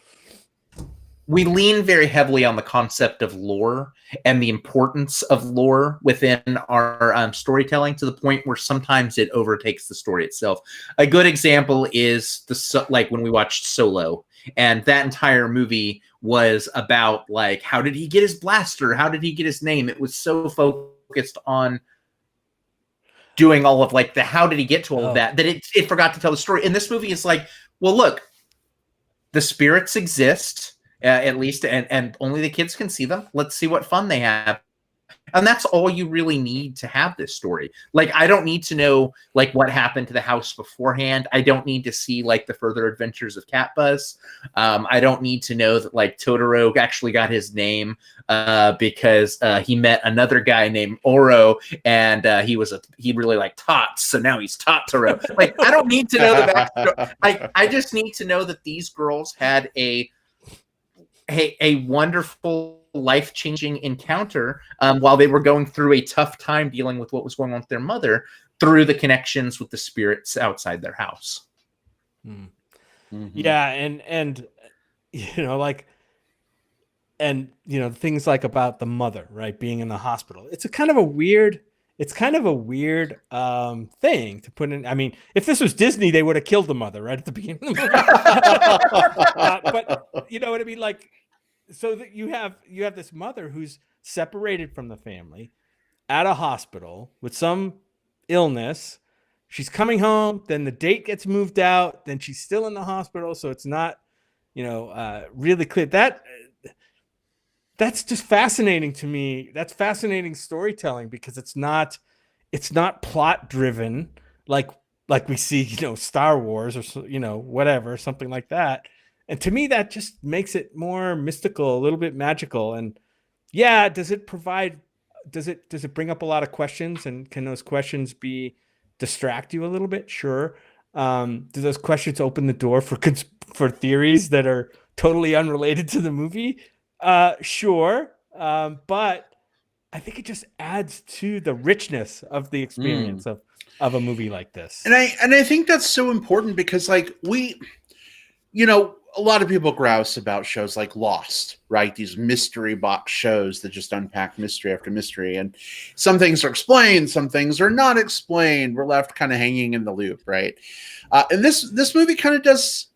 we lean very heavily on the concept of lore and the importance of lore within our storytelling, to the point where sometimes it overtakes the story itself. A good example is like when we watched Solo, and that entire movie was about like, how did he get his blaster? How did he get his name? It was so focused on doing all of like the how did he get to all of that it forgot to tell the story. And this movie is like, well, look, the spirits exist. At least, and only the kids can see them. Let's see what fun they have. And that's all you really need to have this story. Like, I don't need to know, like, what happened to the house beforehand. I don't need to see, like, the further adventures of Catbus. I don't need to know that, like, Totoro actually got his name because he met another guy named Oro, and he really liked tots, so now he's Totoro. Like, I don't need to know the backstory. I just need to know that these girls had a wonderful, life-changing encounter while they were going through a tough time dealing with what was going on with their mother, through the connections with the spirits outside their house. Mm-hmm. Yeah, and like, and things like about the mother, right, being in the hospital. It's kind of a weird thing to put in. I mean, if this was Disney, they would have killed the mother right at the beginning of the movie. But you know what I mean? Like, so that you have this mother who's separated from the family at a hospital with some illness. She's coming home, then the date gets moved out, then she's still in the hospital, so it's not, really clear. That's just fascinating to me. That's fascinating storytelling because it's not plot driven like we see, Star Wars or whatever, something like that. And to me, that just makes it more mystical, a little bit magical. And yeah, does it bring up a lot of questions? And can those questions distract you a little bit? Sure. Do those questions open the door for theories that are totally unrelated to the movie? Sure. But I think it just adds to the richness of the experience of a movie like this. And I think that's so important because like a lot of people grouse about shows like Lost, right? These mystery box shows that just unpack mystery after mystery. And some things are explained, some things are not explained. We're left kind of hanging in the loop, right? And this movie kind of does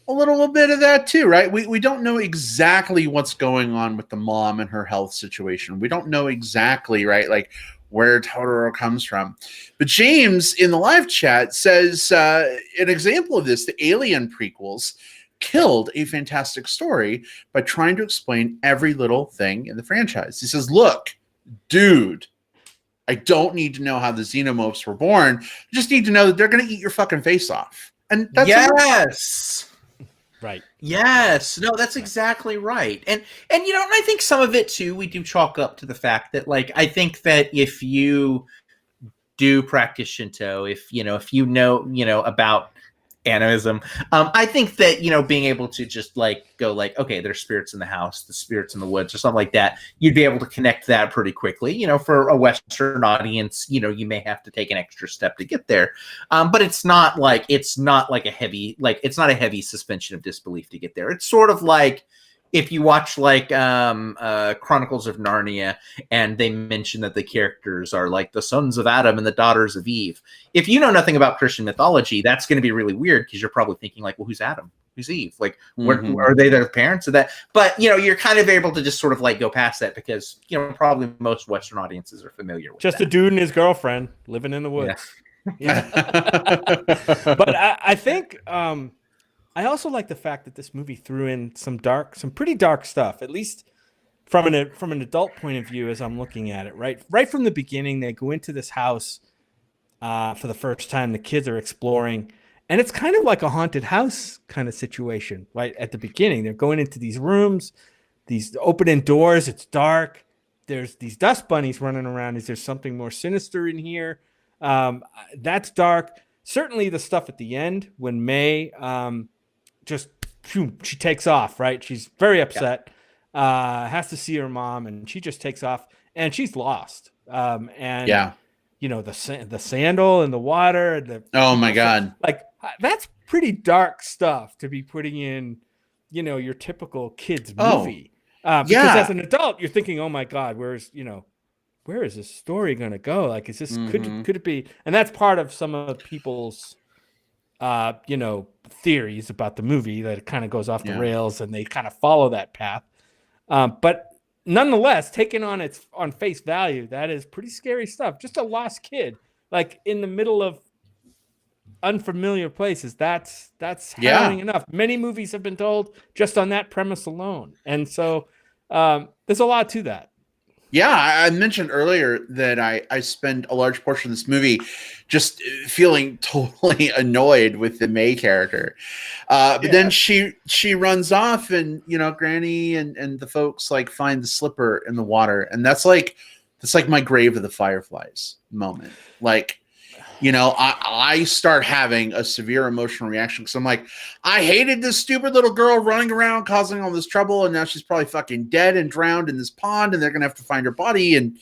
a little bit of that too, right? We don't know exactly what's going on with the mom and her health situation. We don't know exactly, right, like where Totoro comes from. But James in the live chat says an example of this, the Alien prequels killed a fantastic story by trying to explain every little thing in the franchise. He says, look, dude, I don't need to know how the xenomorphs were born. I just need to know that they're going to eat your fucking face off. And that's yes. Right. Yes. No, that's exactly right. And I think some of it too, we do chalk up to the fact that, like, I think that if you do practice Shinto, if you know about animism, I think that, being able to just like go like, okay, there's spirits in the house, the spirits in the woods or something like that, you'd be able to connect that pretty quickly. For a Western audience, you may have to take an extra step to get there. But it's not a heavy suspension of disbelief to get there. It's sort of like if you watch like Chronicles of Narnia and they mention that the characters are like the sons of Adam and the daughters of Eve. If you know nothing about Christian mythology, that's going to be really weird because you're probably thinking like, well, who's Adam? Who's Eve? Like, where are they their parents of that? But, you're kind of able to just sort of like go past that because, probably most Western audiences are familiar with just that. a dude and his girlfriend living in the woods. Yeah. But I think I also like the fact that this movie threw in some pretty dark stuff, at least from an adult point of view as I'm looking at it. Right from the beginning, they go into this house for the first time. The kids are exploring, and it's kind of like a haunted house kind of situation. Right at the beginning, they're going into these rooms, these opening doors. It's dark. There's these dust bunnies running around. Is there something more sinister in here? That's dark. Certainly, the stuff at the end when May. She takes off, right? She's very upset, has to see her mom, and she just takes off, and she's lost. The sandal in the water. Oh my God. Like, that's pretty dark stuff to be putting in, your typical kids movie. Because as an adult, you're thinking, oh my God, where is this story going to go? Like, is this, could it be? And that's part of some of people's, theories about the movie, that it kind of goes off the rails and they kind of follow that path. But nonetheless, taken on face value, that is pretty scary stuff. Just a lost kid, like in the middle of unfamiliar places. That's harrowing enough. Many movies have been told just on that premise alone. And so there's a lot to that. Yeah, I mentioned earlier that I spend a large portion of this movie just feeling totally annoyed with the May character. But then she runs off and, Granny and the folks like find the slipper in the water. And that's like my Grave of the Fireflies moment. Like, I start having a severe emotional reaction because I'm like, I hated this stupid little girl running around causing all this trouble, and now she's probably fucking dead and drowned in this pond, and they're gonna have to find her body, and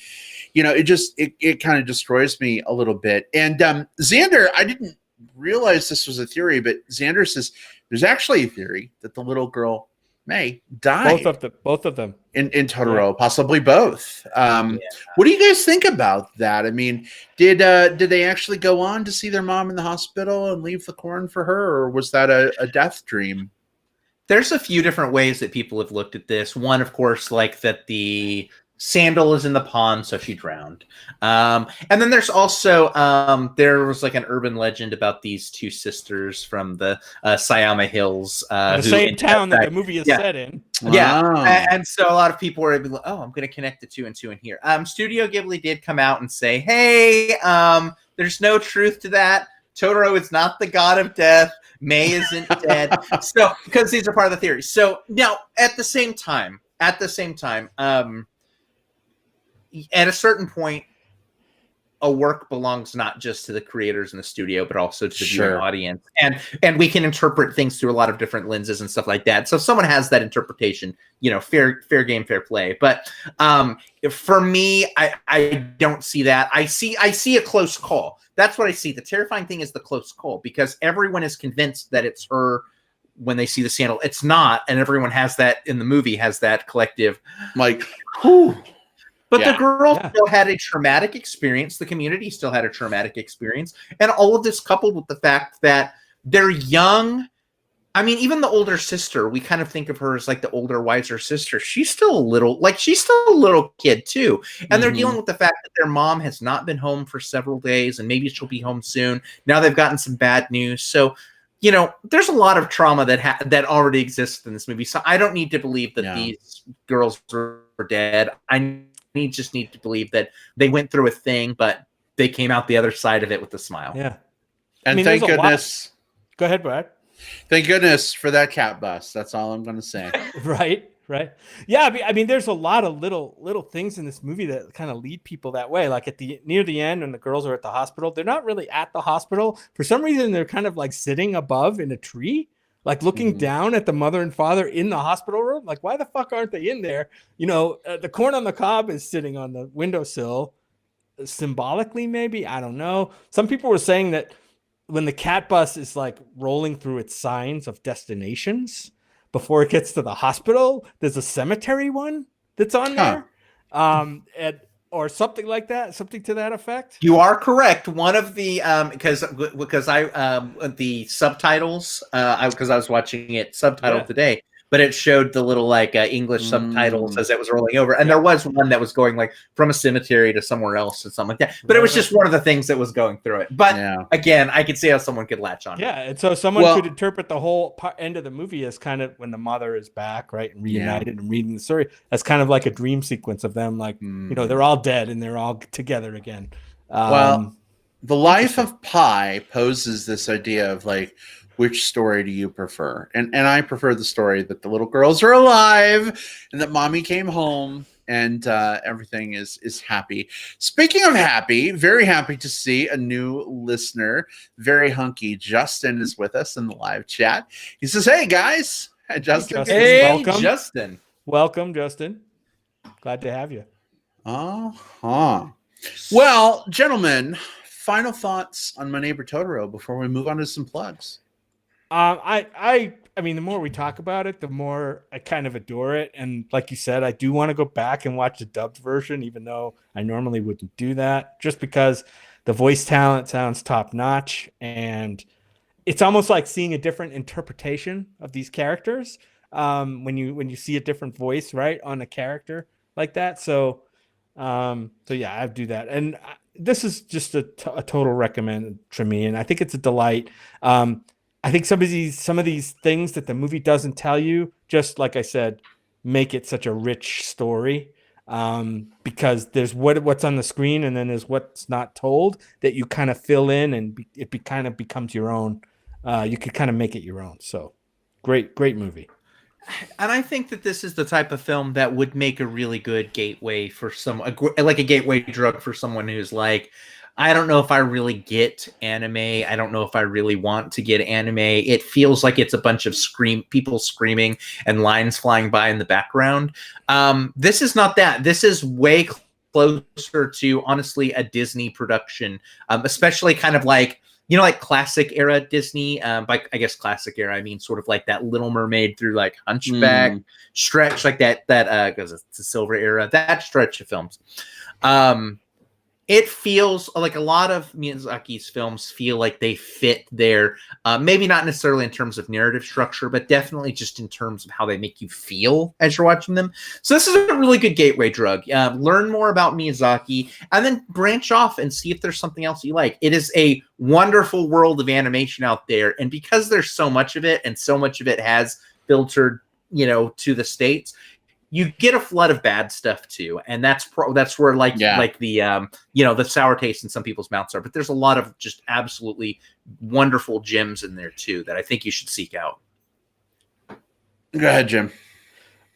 it kind of destroys me a little bit. And Xander, I didn't realize this was a theory, but Xander says there's actually a theory that the little girl May died. Both of them in Totoro, possibly both. What do you guys think about that? I mean, did they actually go on to see their mom in the hospital and leave the corn for her, or was that a death dream? There's a few different ways that people have looked at this. One, of course, like that the sandal is in the pond, so she drowned. And then there's also there was like an urban legend about these two sisters from the Sayama Hills, the same town that the movie is set in. Yeah, Wow. and so a lot of people were like, "Oh, I'm going to connect the two and two in here." Studio Ghibli did come out and say, "Hey, there's no truth to that. Totoro is not the god of death. May isn't dead." So because these are part of the theory. So now, at the same time, at a certain point, a work belongs not just to the creators in the studio, but also to the viewing audience. And we can interpret things through a lot of different lenses and stuff like that. So if someone has that interpretation, fair game, fair play. But for me, I don't see that. I see a close call. That's what I see. The terrifying thing is the close call, because everyone is convinced that it's her when they see the sandal. It's not, and everyone has that in the movie, has that collective like, whew. But the girl still had a traumatic experience. The community still had a traumatic experience. And all of this coupled with the fact that they're young. I mean, even the older sister, we kind of think of her as like the older, wiser sister. She's still a little kid too. And they're dealing with the fact that their mom has not been home for several days, and maybe she'll be home soon. Now they've gotten some bad news. So, there's a lot of trauma that already exists in this movie. So I don't need to believe that these girls are dead. I just need to believe that they went through a thing, but they came out the other side of it with a smile. Yeah. And thank goodness. Go ahead, Brad. Thank goodness for that cat bus. That's all I'm going to say. Right. Yeah, I mean, there's a lot of little things in this movie that kind of lead people that way. Like near the end, when the girls are at the hospital, they're not really at the hospital. For some reason, they're kind of like sitting above in a tree, like looking down at the mother and father in the hospital room. Like, why the fuck aren't they in there? The corn on the cob is sitting on the windowsill, symbolically, maybe. I don't know. Some people were saying that when the cat bus is like rolling through its signs of destinations before it gets to the hospital, there's a cemetery one that's on there, or something like that, something to that effect. You are correct. One of the because the subtitles, because I was watching it subtitled today, but it showed the little like English subtitles as it was rolling over, and there was one that was going like from a cemetery to somewhere else or something like that. But it was just one of the things that was going through it. But again, I could see how someone could latch on. Yeah, and so someone could interpret the whole end of the movie as kind of when the mother is back, right, and reunited and reading the story as kind of like a dream sequence of them, like they're all dead and they're all together again. The Life of Pi poses this idea of like, which story do you prefer? And I prefer the story that the little girls are alive and that mommy came home and everything is happy. Speaking of happy, very happy to see a new listener, very hunky. Justin is with us in the live chat. He says, "Hey guys." Hi, Justin. Hey, welcome. Justin. Welcome, Justin. Glad to have you. Well, gentlemen, final thoughts on My Neighbor Totoro before we move on to some plugs. I mean, the more we talk about it, the more I kind of adore it. And like you said, I do want to go back and watch the dubbed version, even though I normally wouldn't do that, just because the voice talent sounds top notch. And it's almost like seeing a different interpretation of these characters when you see a different voice, right, on a character like that. So yeah, I do that. And this is just a total recommend for me. And I think it's a delight. I think some of these things that the movie doesn't tell you, just like I said, make it such a rich story, because there's what's on the screen and then there's what's not told that you kind of fill in, and it kind of becomes your own. You could kind of make it your own. So great movie. And I think that this is the type of film that would make a really good gateway for like a gateway drug for someone who's like, I don't know if I really get anime. I don't know if I really want to get anime. It feels like it's a bunch of people screaming and lines flying by in the background. This is not that. This is way closer to, honestly, a Disney production, especially kind of like, like classic era Disney. By I guess classic era, I mean sort of like that Little Mermaid through like Hunchback stretch, like that because it's the Silver era, that stretch of films. It feels like a lot of Miyazaki's films feel like they fit their, maybe not necessarily in terms of narrative structure, but definitely just in terms of how they make you feel as you're watching them. So this is a really good gateway drug. Learn more about Miyazaki and then branch off and see if there's something else you like. It is a wonderful world of animation out there. And because there's so much of it and so much of it has filtered, to the States, you get a flood of bad stuff too, and that's where like the the sour taste in some people's mouths are. But there's a lot of just absolutely wonderful gems in there too that I think you should seek out. Go ahead, Jim.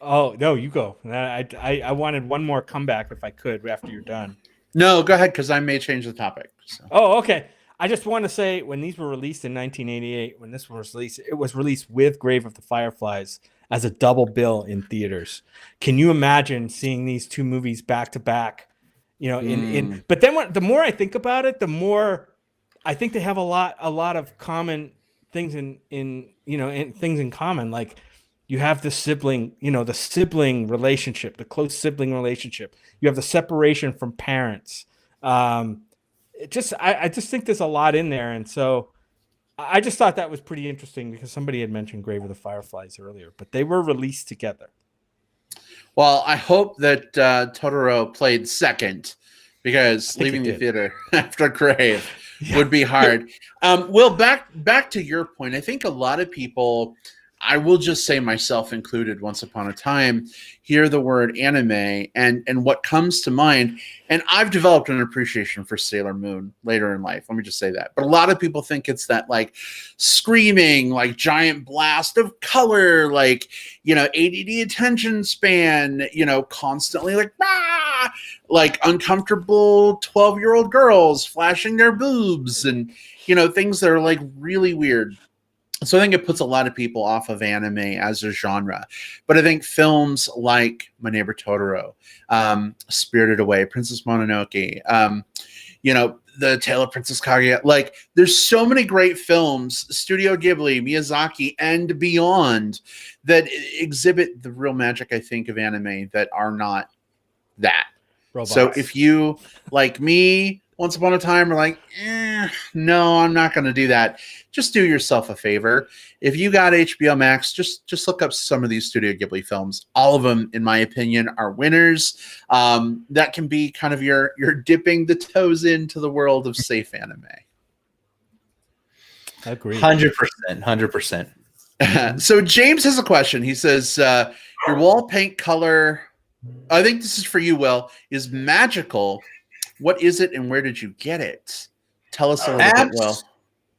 Oh no, you go. I wanted one more comeback if I could after you're done. No, go ahead, because I may change the topic. So. Oh, okay. I just want to say when these were released in 1988, when this was released, it was released with Grave of the Fireflies as a double bill in theaters. Can you imagine seeing these two movies back to back? But then the more I think about it, the more I think they have a lot of common things in things in common. Like you have the sibling relationship, the close sibling relationship. You have the separation from parents. I just think there's a lot in there, and so I just thought that was pretty interesting because somebody had mentioned Grave of the Fireflies earlier, but they were released together. Well, I hope that Totoro played second, because leaving the theater after Grave would be hard. Will, back to your point, I think a lot of people, I will just say myself included once upon a time, hear the word anime and what comes to mind. And I've developed an appreciation for Sailor Moon later in life. Let me just say that. But a lot of people think it's that like screaming, like giant blast of color, like, ADD attention span, constantly like, ah! Like uncomfortable 12-year-old girls flashing their boobs and, things that are like really weird. So I think it puts a lot of people off of anime as a genre. But I think films like My Neighbor Totoro, Spirited Away, Princess Mononoke, The Tale of Princess Kaguya, like there's so many great films, Studio Ghibli, Miyazaki, and beyond, that exhibit the real magic, I think, of anime that are not that. Robots. So if you, like me, once upon a time, are like, no, I'm not going to do that. Just do yourself a favor. If you got HBO Max, just look up some of these Studio Ghibli films. All of them, in my opinion, are winners. That can be kind of your dipping the toes into the world of safe anime. Agreed. 100%. So James has a question. He says, your wall paint color, I think this is for you, Will, is magical. What is it and where did you get it? Tell us a little bit, Will.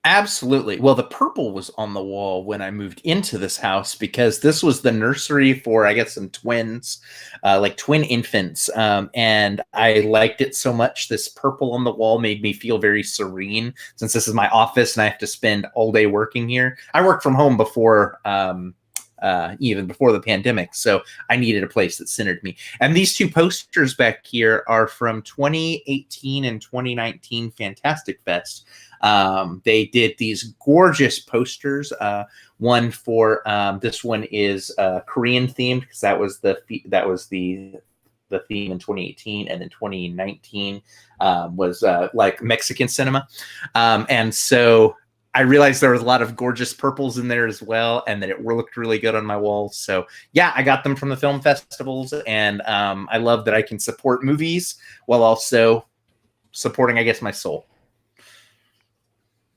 Absolutely. Well, the purple was on the wall when I moved into this house because this was the nursery for, I guess, some twins, like twin infants. And I liked it so much. This purple on the wall made me feel very serene since this is my office and I have to spend all day working here. I worked from home before, even before the pandemic. So I needed a place that centered me. And these two posters back here are from 2018 and 2019 Fantastic Fest. They did these gorgeous posters. One for this one is Korean themed because that was the theme in 2018, and then 2019 was like Mexican cinema. And so I realized there was a lot of gorgeous purples in there as well, and that it looked really good on my walls. So yeah, I got them from the film festivals, and I love that I can support movies while also supporting, I guess, my soul.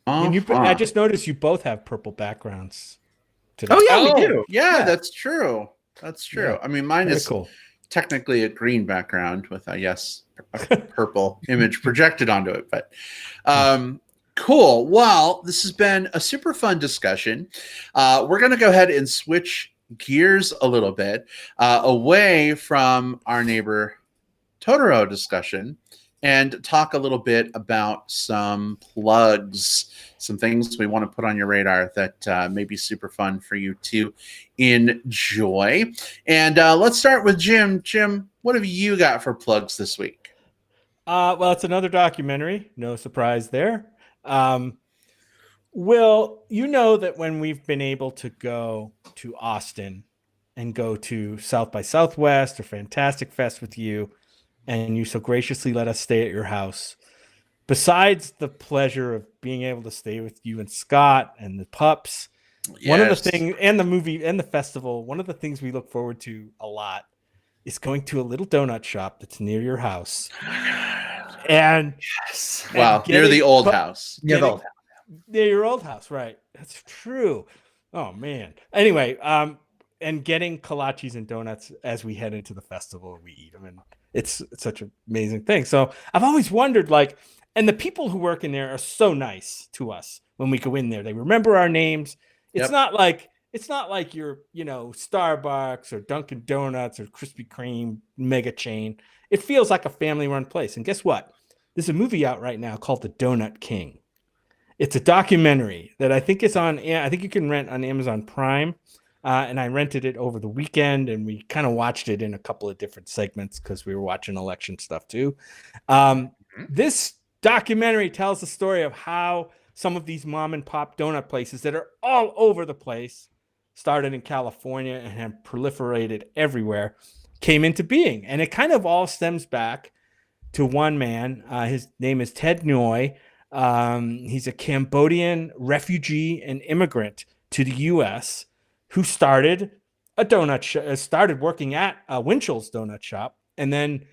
And I just noticed you both have purple backgrounds today. Oh yeah, we do. Yeah, that's true. That's true. Yeah. I mean, mine is cool. Technically a green background with a purple image projected onto it, but cool. Well, this has been a super fun discussion. We're going to go ahead and switch gears a little bit away from our neighbor Totoro discussion and talk a little bit about some plugs, some things we want to put on your radar that may be super fun for you to enjoy. And let's start with Jim. Jim, what have you got for plugs this week? Well, it's another documentary. No surprise there. Will, you know that when we've been able to go to Austin and go to South by Southwest or Fantastic Fest with you, and you so graciously let us stay at your house. Besides the pleasure of being able to stay with you and Scott and the pups, one of the things, and the movie and the festival, one of the things we look forward to a lot is going to a little donut shop that's near your house. And Yes. Wow, near the old house. Near the old house. Near your old house, right? That's true. Oh man. Anyway, and getting kolaches and donuts as we head into the festival, we eat them, and it's such an amazing thing. So I've always wondered, like, and the people who work in there are so nice to us when we go in there. They remember our names. It's not like your, Starbucks or Dunkin' Donuts or Krispy Kreme mega chain. It feels like a family-run place. And guess what? There's a movie out right now called The Donut King. It's a documentary that I think is on. I think you can rent on Amazon Prime, and I rented it over the weekend, and we kind of watched it in a couple of different segments because we were watching election stuff too. This documentary tells the story of how some of these mom and pop donut places that are all over the place, started in California and have proliferated everywhere, came into being, and it kind of all stems back to one man. His name is Ted Ngoy. He's a Cambodian refugee and immigrant to the U.S. who started a donut started working at Winchell's Donut Shop, and then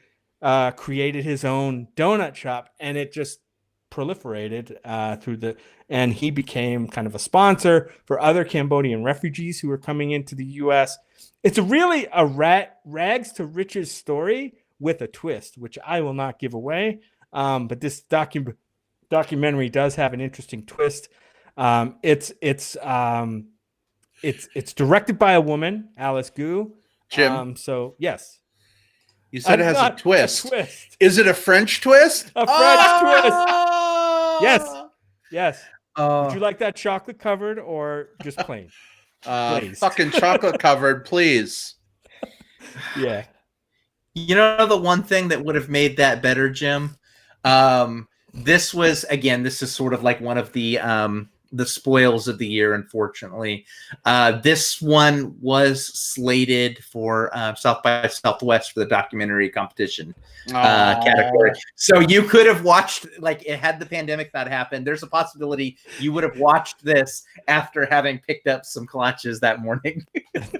created his own donut shop, and it just proliferated and he became kind of a sponsor for other Cambodian refugees who were coming into the U.S. It's really a rags to riches story with a twist, which I will not give away. But this documentary does have an interesting twist. It's directed by a woman, Alice Gu. Jim. So yes, you said it has a twist. A twist. Is it a French twist? A French twist. Yes. Would you like that chocolate covered or just plain? Fucking chocolate covered, please. Yeah. You know the one thing that would have made that better, Jim? This is sort of like one of the spoils of the year, unfortunately. This one was slated for South by Southwest for the documentary competition category. So you could have watched, like, it had the pandemic not happened. There's a possibility you would have watched this after having picked up some kolaches that morning.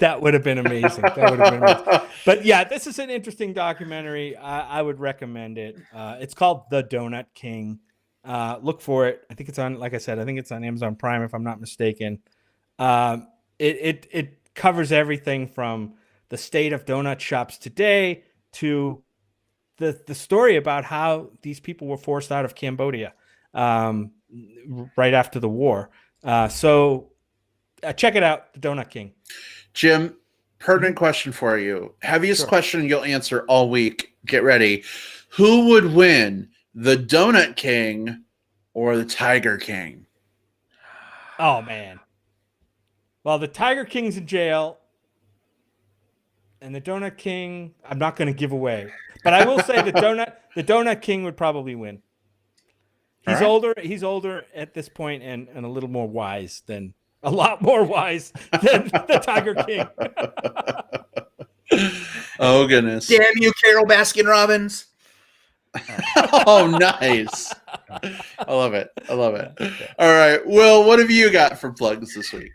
That would have been amazing. But yeah, this is an interesting documentary. I would recommend it. It's called The Donut King. Look for it. I think it's on, like I said, I think it's on Amazon Prime, if I'm not mistaken. It covers everything from the state of donut shops today to the story about how these people were forced out of Cambodia right after the war. So check it out, The Donut King. Jim, pertinent question for you. Heaviest question you'll answer all week. Get ready. Who would win, the Donut King or the Tiger King? Oh, man. Well, the Tiger King's in jail, and the Donut King, I'm not going to give away. But I will say the Donut King would probably win. He's older. He's older at this point and a little more wise than a lot more wise than the Tiger King. Oh, goodness. Damn you, Carol Baskin-Robbins. Oh, nice. I love it. All right. Will, what have you got for plugs this week?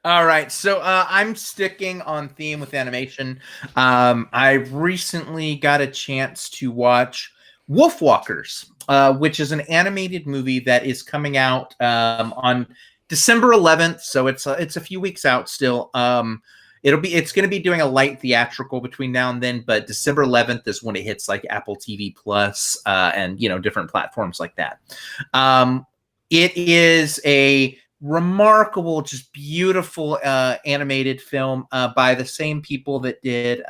All right, so I'm sticking on theme with animation. I recently got a chance to watch Wolfwalkers, which is an animated movie that is coming out on December 11th. So it's a few weeks out still. It's going to be doing a light theatrical between now and then, but December 11th is when it hits like Apple TV Plus and different platforms like that. It is a remarkable, just beautiful animated film by the same people that did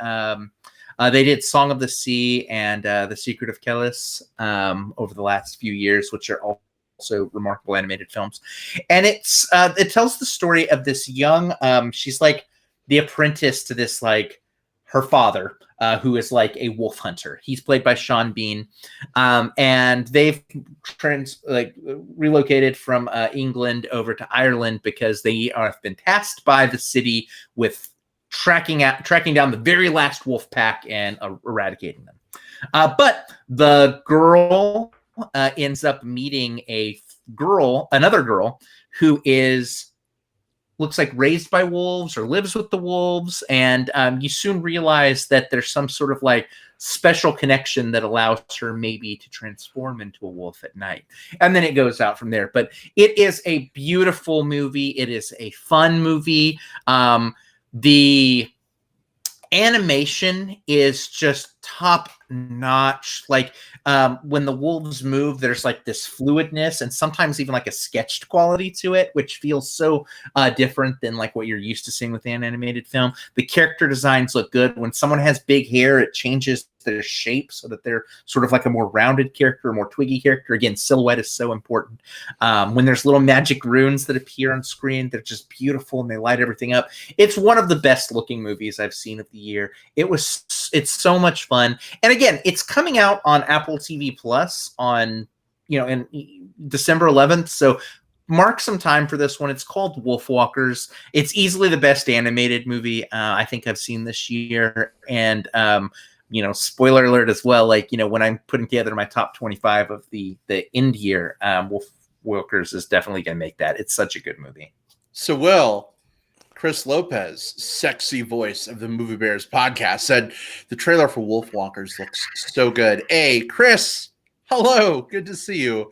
they did Song of the Sea and The Secret of Kellis over the last few years, which are also remarkable animated films. And it tells the story of this young she's like the apprentice to this, like, her father, who is like a wolf hunter. He's played by Sean Bean. And they've relocated from England over to Ireland because they have been tasked by the city with tracking down the very last wolf pack and eradicating them. But the girl ends up meeting another girl who looks like raised by wolves or lives with the wolves, and you soon realize that there's some sort of like special connection that allows her maybe to transform into a wolf at night, and then it goes out from there. But it is a beautiful movie. It is a fun movie. The animation is just top notch. Like when the wolves move, there's like this fluidness and sometimes even like a sketched quality to it, which feels so different than like what you're used to seeing with an animated film. The character designs look good. When someone has big hair, it changes their shape so that they're sort of like a more rounded character, a more twiggy character. Again, silhouette is so important. When there's little magic runes that appear on screen, they're just beautiful and they light everything up. It's one of the best looking movies I've seen of the year. It's so much fun. And again, it's coming out on Apple TV Plus on, in December 11th. So mark some time for this one. It's called Wolfwalkers. It's easily the best animated movie I think I've seen this year. And, spoiler alert as well. Like, when I'm putting together my top 25 of the end year, Wolfwalkers is definitely going to make that. It's such a good movie. So, Will, Chris Lopez, sexy voice of the Movie Bears podcast, said the trailer for Wolfwalkers looks so good. A, Chris, hello, good to see you.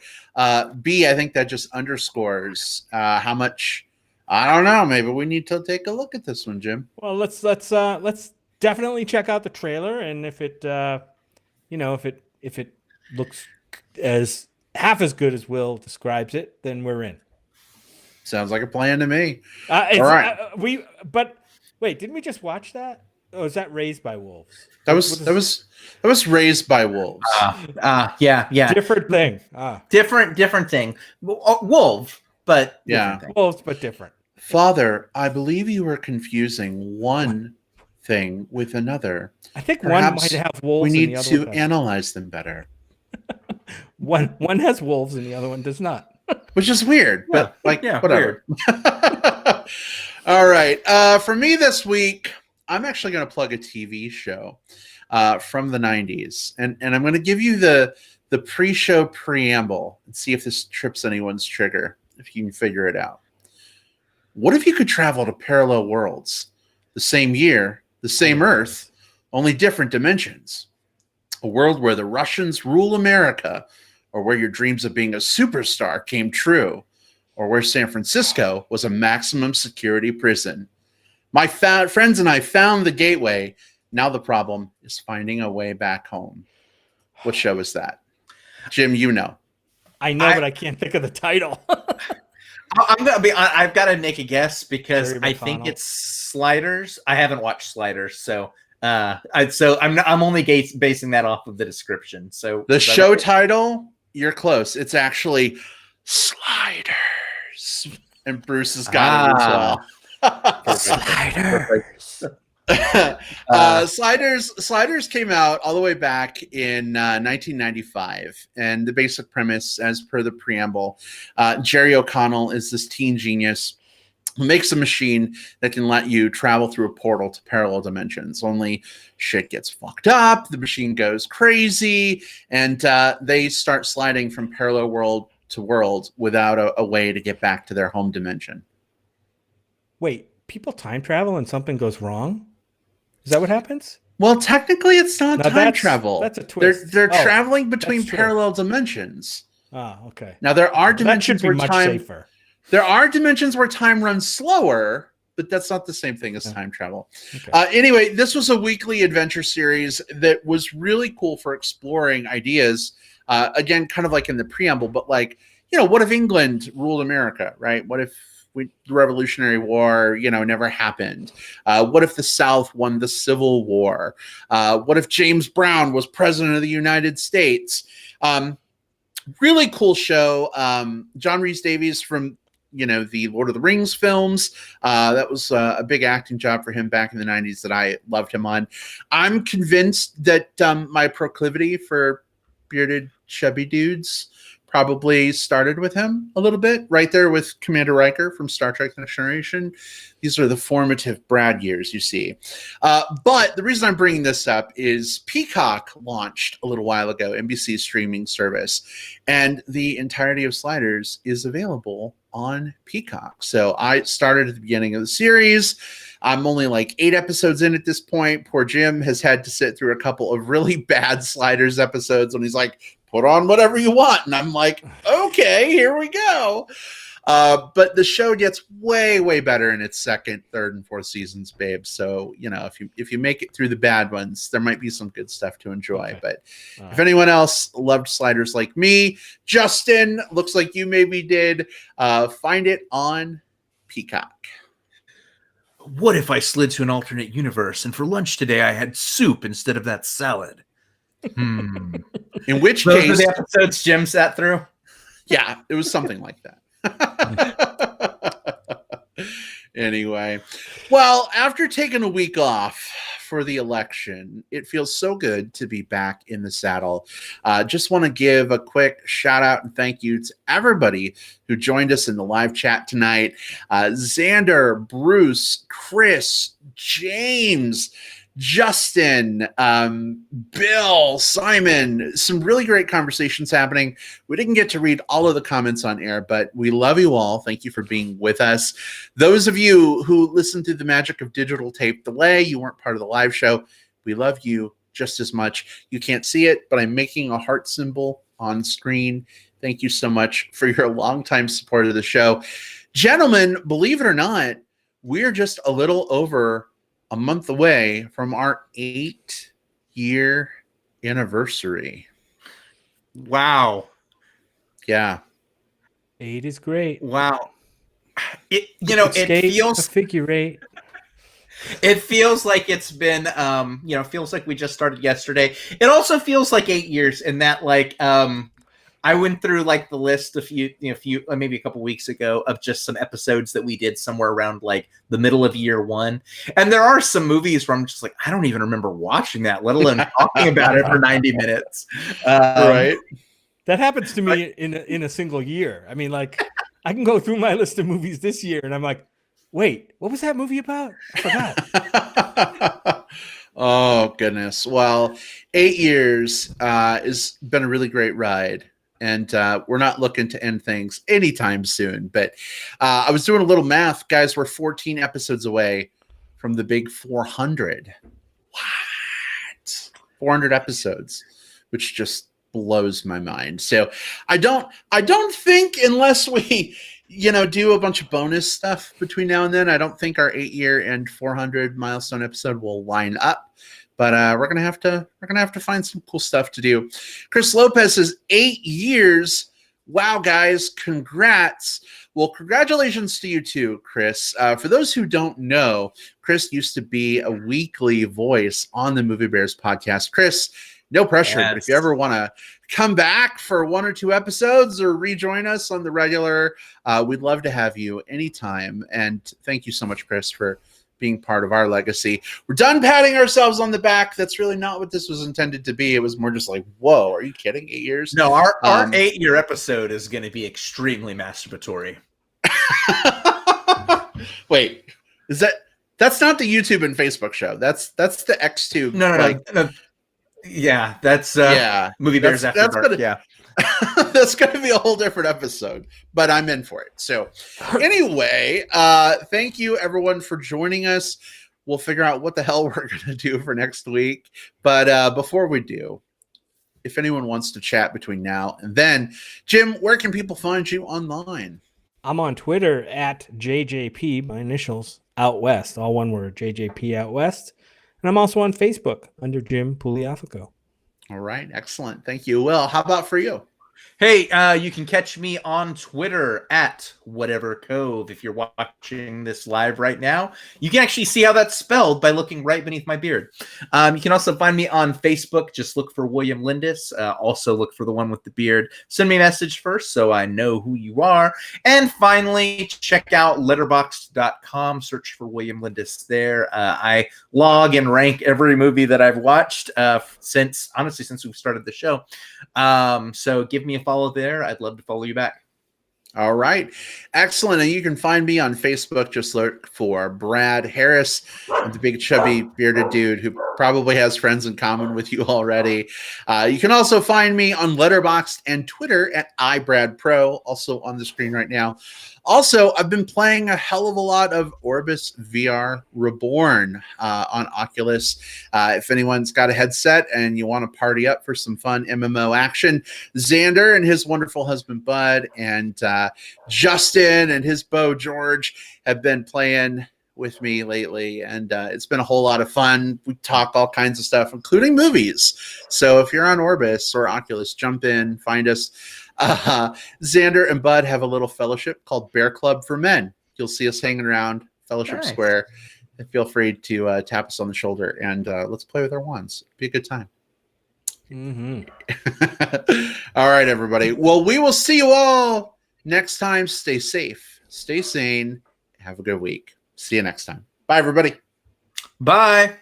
B, I think that just underscores how much, I don't know, maybe we need to take a look at this one, Jim. Well, let's definitely check out the trailer, and if it if it looks as half as good as Will describes it, then we're in. Sounds like a plan to me. All right. But wait, didn't we just watch that? Oh, is that Raised by Wolves? That was Raised by Wolves. Yeah. Different thing. Different thing. Wolf, but yeah, wolves, but different. Father, I believe you were confusing one thing with another. I think Perhaps one might have wolves. We need and the to other analyze them better. One has wolves and the other one does not. Which is weird, but whatever. All right. For me this week, I'm actually going to plug a TV show from the 90s. And I'm going to give you the pre-show preamble and see if this trips anyone's trigger, if you can figure it out. What if you could travel to parallel worlds? The same year, the same Earth, only different dimensions. A world where the Russians rule America, or where your dreams of being a superstar came true, or where San Francisco was a maximum security prison. My friends and I found the gateway. Now the problem is finding a way back home. What show is that? Jim, you know. I know, but I can't think of the title. I've got to make a guess because Jerry I McConnell. think it's Sliders. I haven't watched Sliders, so I'm only basing that off of the description. So the show title, you're close. It's actually Sliders, and Bruce has got it as well. Sliders. Sliders came out all the way back in 1995, and the basic premise, as per the preamble, Jerry O'Connell is this teen genius who makes a machine that can let you travel through a portal to parallel dimensions. Only shit gets fucked up, the machine goes crazy, and they start sliding from parallel world to world without a way to get back to their home dimension. Wait, people time travel and something goes wrong? Is that what happens? Well, technically, it's not time travel. That's a twist. They're traveling between parallel dimensions. Ah, okay. Now there are dimensions that should be where much time. safer. There are dimensions where time runs slower, but that's not the same thing as time travel. Okay. Anyway, this was a weekly adventure series that was really cool for exploring ideas. Again, kind of like in the preamble, but like, what if England ruled America, right? What if the Revolutionary War, never happened? What if the South won the Civil War? What if James Brown was president of the United States? Really cool show. John Rhys-Davies from the Lord of the Rings films. That was a big acting job for him back in the 90s that I loved him on. I'm convinced that my proclivity for bearded, chubby dudes probably started with him a little bit, right there with Commander Riker from Star Trek Next Generation. These are the formative Brad years, you see. But the reason I'm bringing this up is Peacock launched a little while ago, NBC's streaming service, and the entirety of Sliders is available on Peacock. So I started at the beginning of the series. I'm only like 8 episodes in at this point. Poor Jim has had to sit through a couple of really bad Sliders episodes when he's like, put on whatever you want. And I'm like, okay, here we go. But the show gets way, way better in its second, third, and fourth seasons, babe. So, if you make it through the bad ones, there might be some good stuff to enjoy. Okay. But if anyone else loved Sliders like me, Justin, looks like you maybe did, find it on Peacock. What if I slid to an alternate universe and for lunch today I had soup instead of that salad? In which Those case, are the episodes Jim sat through. Yeah, it was something like that. Anyway, well, after taking a week off for the election, it feels so good to be back in the saddle. Just want to give a quick shout out and thank you to everybody who joined us in the live chat tonight. Xander, Bruce, Chris, James, Justin, Bill, Simon, some really great conversations happening. We didn't get to read all of the comments on air, but we love you all. Thank you for being with us. Those of you who listened to the magic of digital tape delay, you weren't part of the live show. We love you just as much. You can't see it, but I'm making a heart symbol on screen. Thank you so much for your longtime support of the show. Gentlemen, believe it or not, we're just a little over a month away from our 8-year anniversary. Wow. Yeah. 8 is great. Wow. It feels a figure 8. It feels like it's been feels like we just started yesterday. It also feels like 8 years in that I went through like the list maybe a couple weeks ago of just some episodes that we did somewhere around like the middle of year 1. And there are some movies where I'm just like, I don't even remember watching that, let alone talking about it for 90 minutes. Right. That happens to me in a single year. I mean, like, I can go through my list of movies this year and I'm like, wait, what was that movie about? I forgot. Oh, goodness. Well, 8 years has been a really great ride. And we're not looking to end things anytime soon. But I was doing a little math. Guys, we're 14 episodes away from the big 400. What? 400 episodes, which just blows my mind. So I don't think, unless we do a bunch of bonus stuff between now and then, I don't think our 8-year and 400 milestone episode will line up. But we're gonna have to find some cool stuff to do. Chris Lopez says 8 years. Wow, guys, congrats. Well, congratulations to you too, Chris. For those who don't know, Chris used to be a weekly voice on the Movie Bears podcast. Chris, no pressure, Yes. But if you ever want to come back for 1 or 2 episodes or rejoin us on the regular, we'd love to have you anytime. And thank you so much, Chris, for being part of our legacy. We're done patting ourselves on the back. That's really not what this was intended to be. It was more just like, whoa, are you kidding? 8 years? No, our 8-year episode is going to be extremely masturbatory. Wait, that's not the YouTube and Facebook show. That's the X2. No. Yeah, that's Movie Bears After Dark. Yeah. That's going to be a whole different episode, but I'm in for it. So anyway, thank you everyone for joining us. We'll figure out what the hell we're going to do for next week. But before we do, if anyone wants to chat between now and then, Jim, where can people find you online? I'm on Twitter at JJP, my initials, out west, all one word, JJP out west. And I'm also on Facebook under Jim Puliofico. All right. Excellent. Thank you. Will, how about for you? Hey, you can catch me on Twitter at Whatever Cove. If you're watching this live right now, you can actually see how that's spelled by looking right beneath my beard. You can also find me on Facebook. Just look for William Lindis. Also look for the one with the beard. Send me a message first so I know who you are. And finally, check out letterboxd.com. Search for William Lindis there. I log and rank every movie that I've watched since we've started the show. So give give me a follow there. I'd love to follow you back. All right. Excellent. And you can find me on Facebook. Just look for Brad Harris. I'm the big, chubby, bearded dude who probably has friends in common with you already. You can also find me on Letterboxd and Twitter at iBradPro, also on the screen right now. Also, I've been playing a hell of a lot of Orbis VR Reborn on Oculus. If anyone's got a headset and you want to party up for some fun MMO action, Xander and his wonderful husband Bud and Justin and his beau George have been playing with me lately, and it's been a whole lot of fun. We talk all kinds of stuff, including movies. So if you're on Orbis or Oculus, jump in, find us. Xander and Bud have a little fellowship called Bear Club for Men. You'll see us hanging around Fellowship Square. And feel free to tap us on the shoulder and let's play with our wands. Be a good time. All right, everybody. Well, we will see you all next time. Stay safe, stay sane, have a good week. See you next time. Bye, everybody. Bye.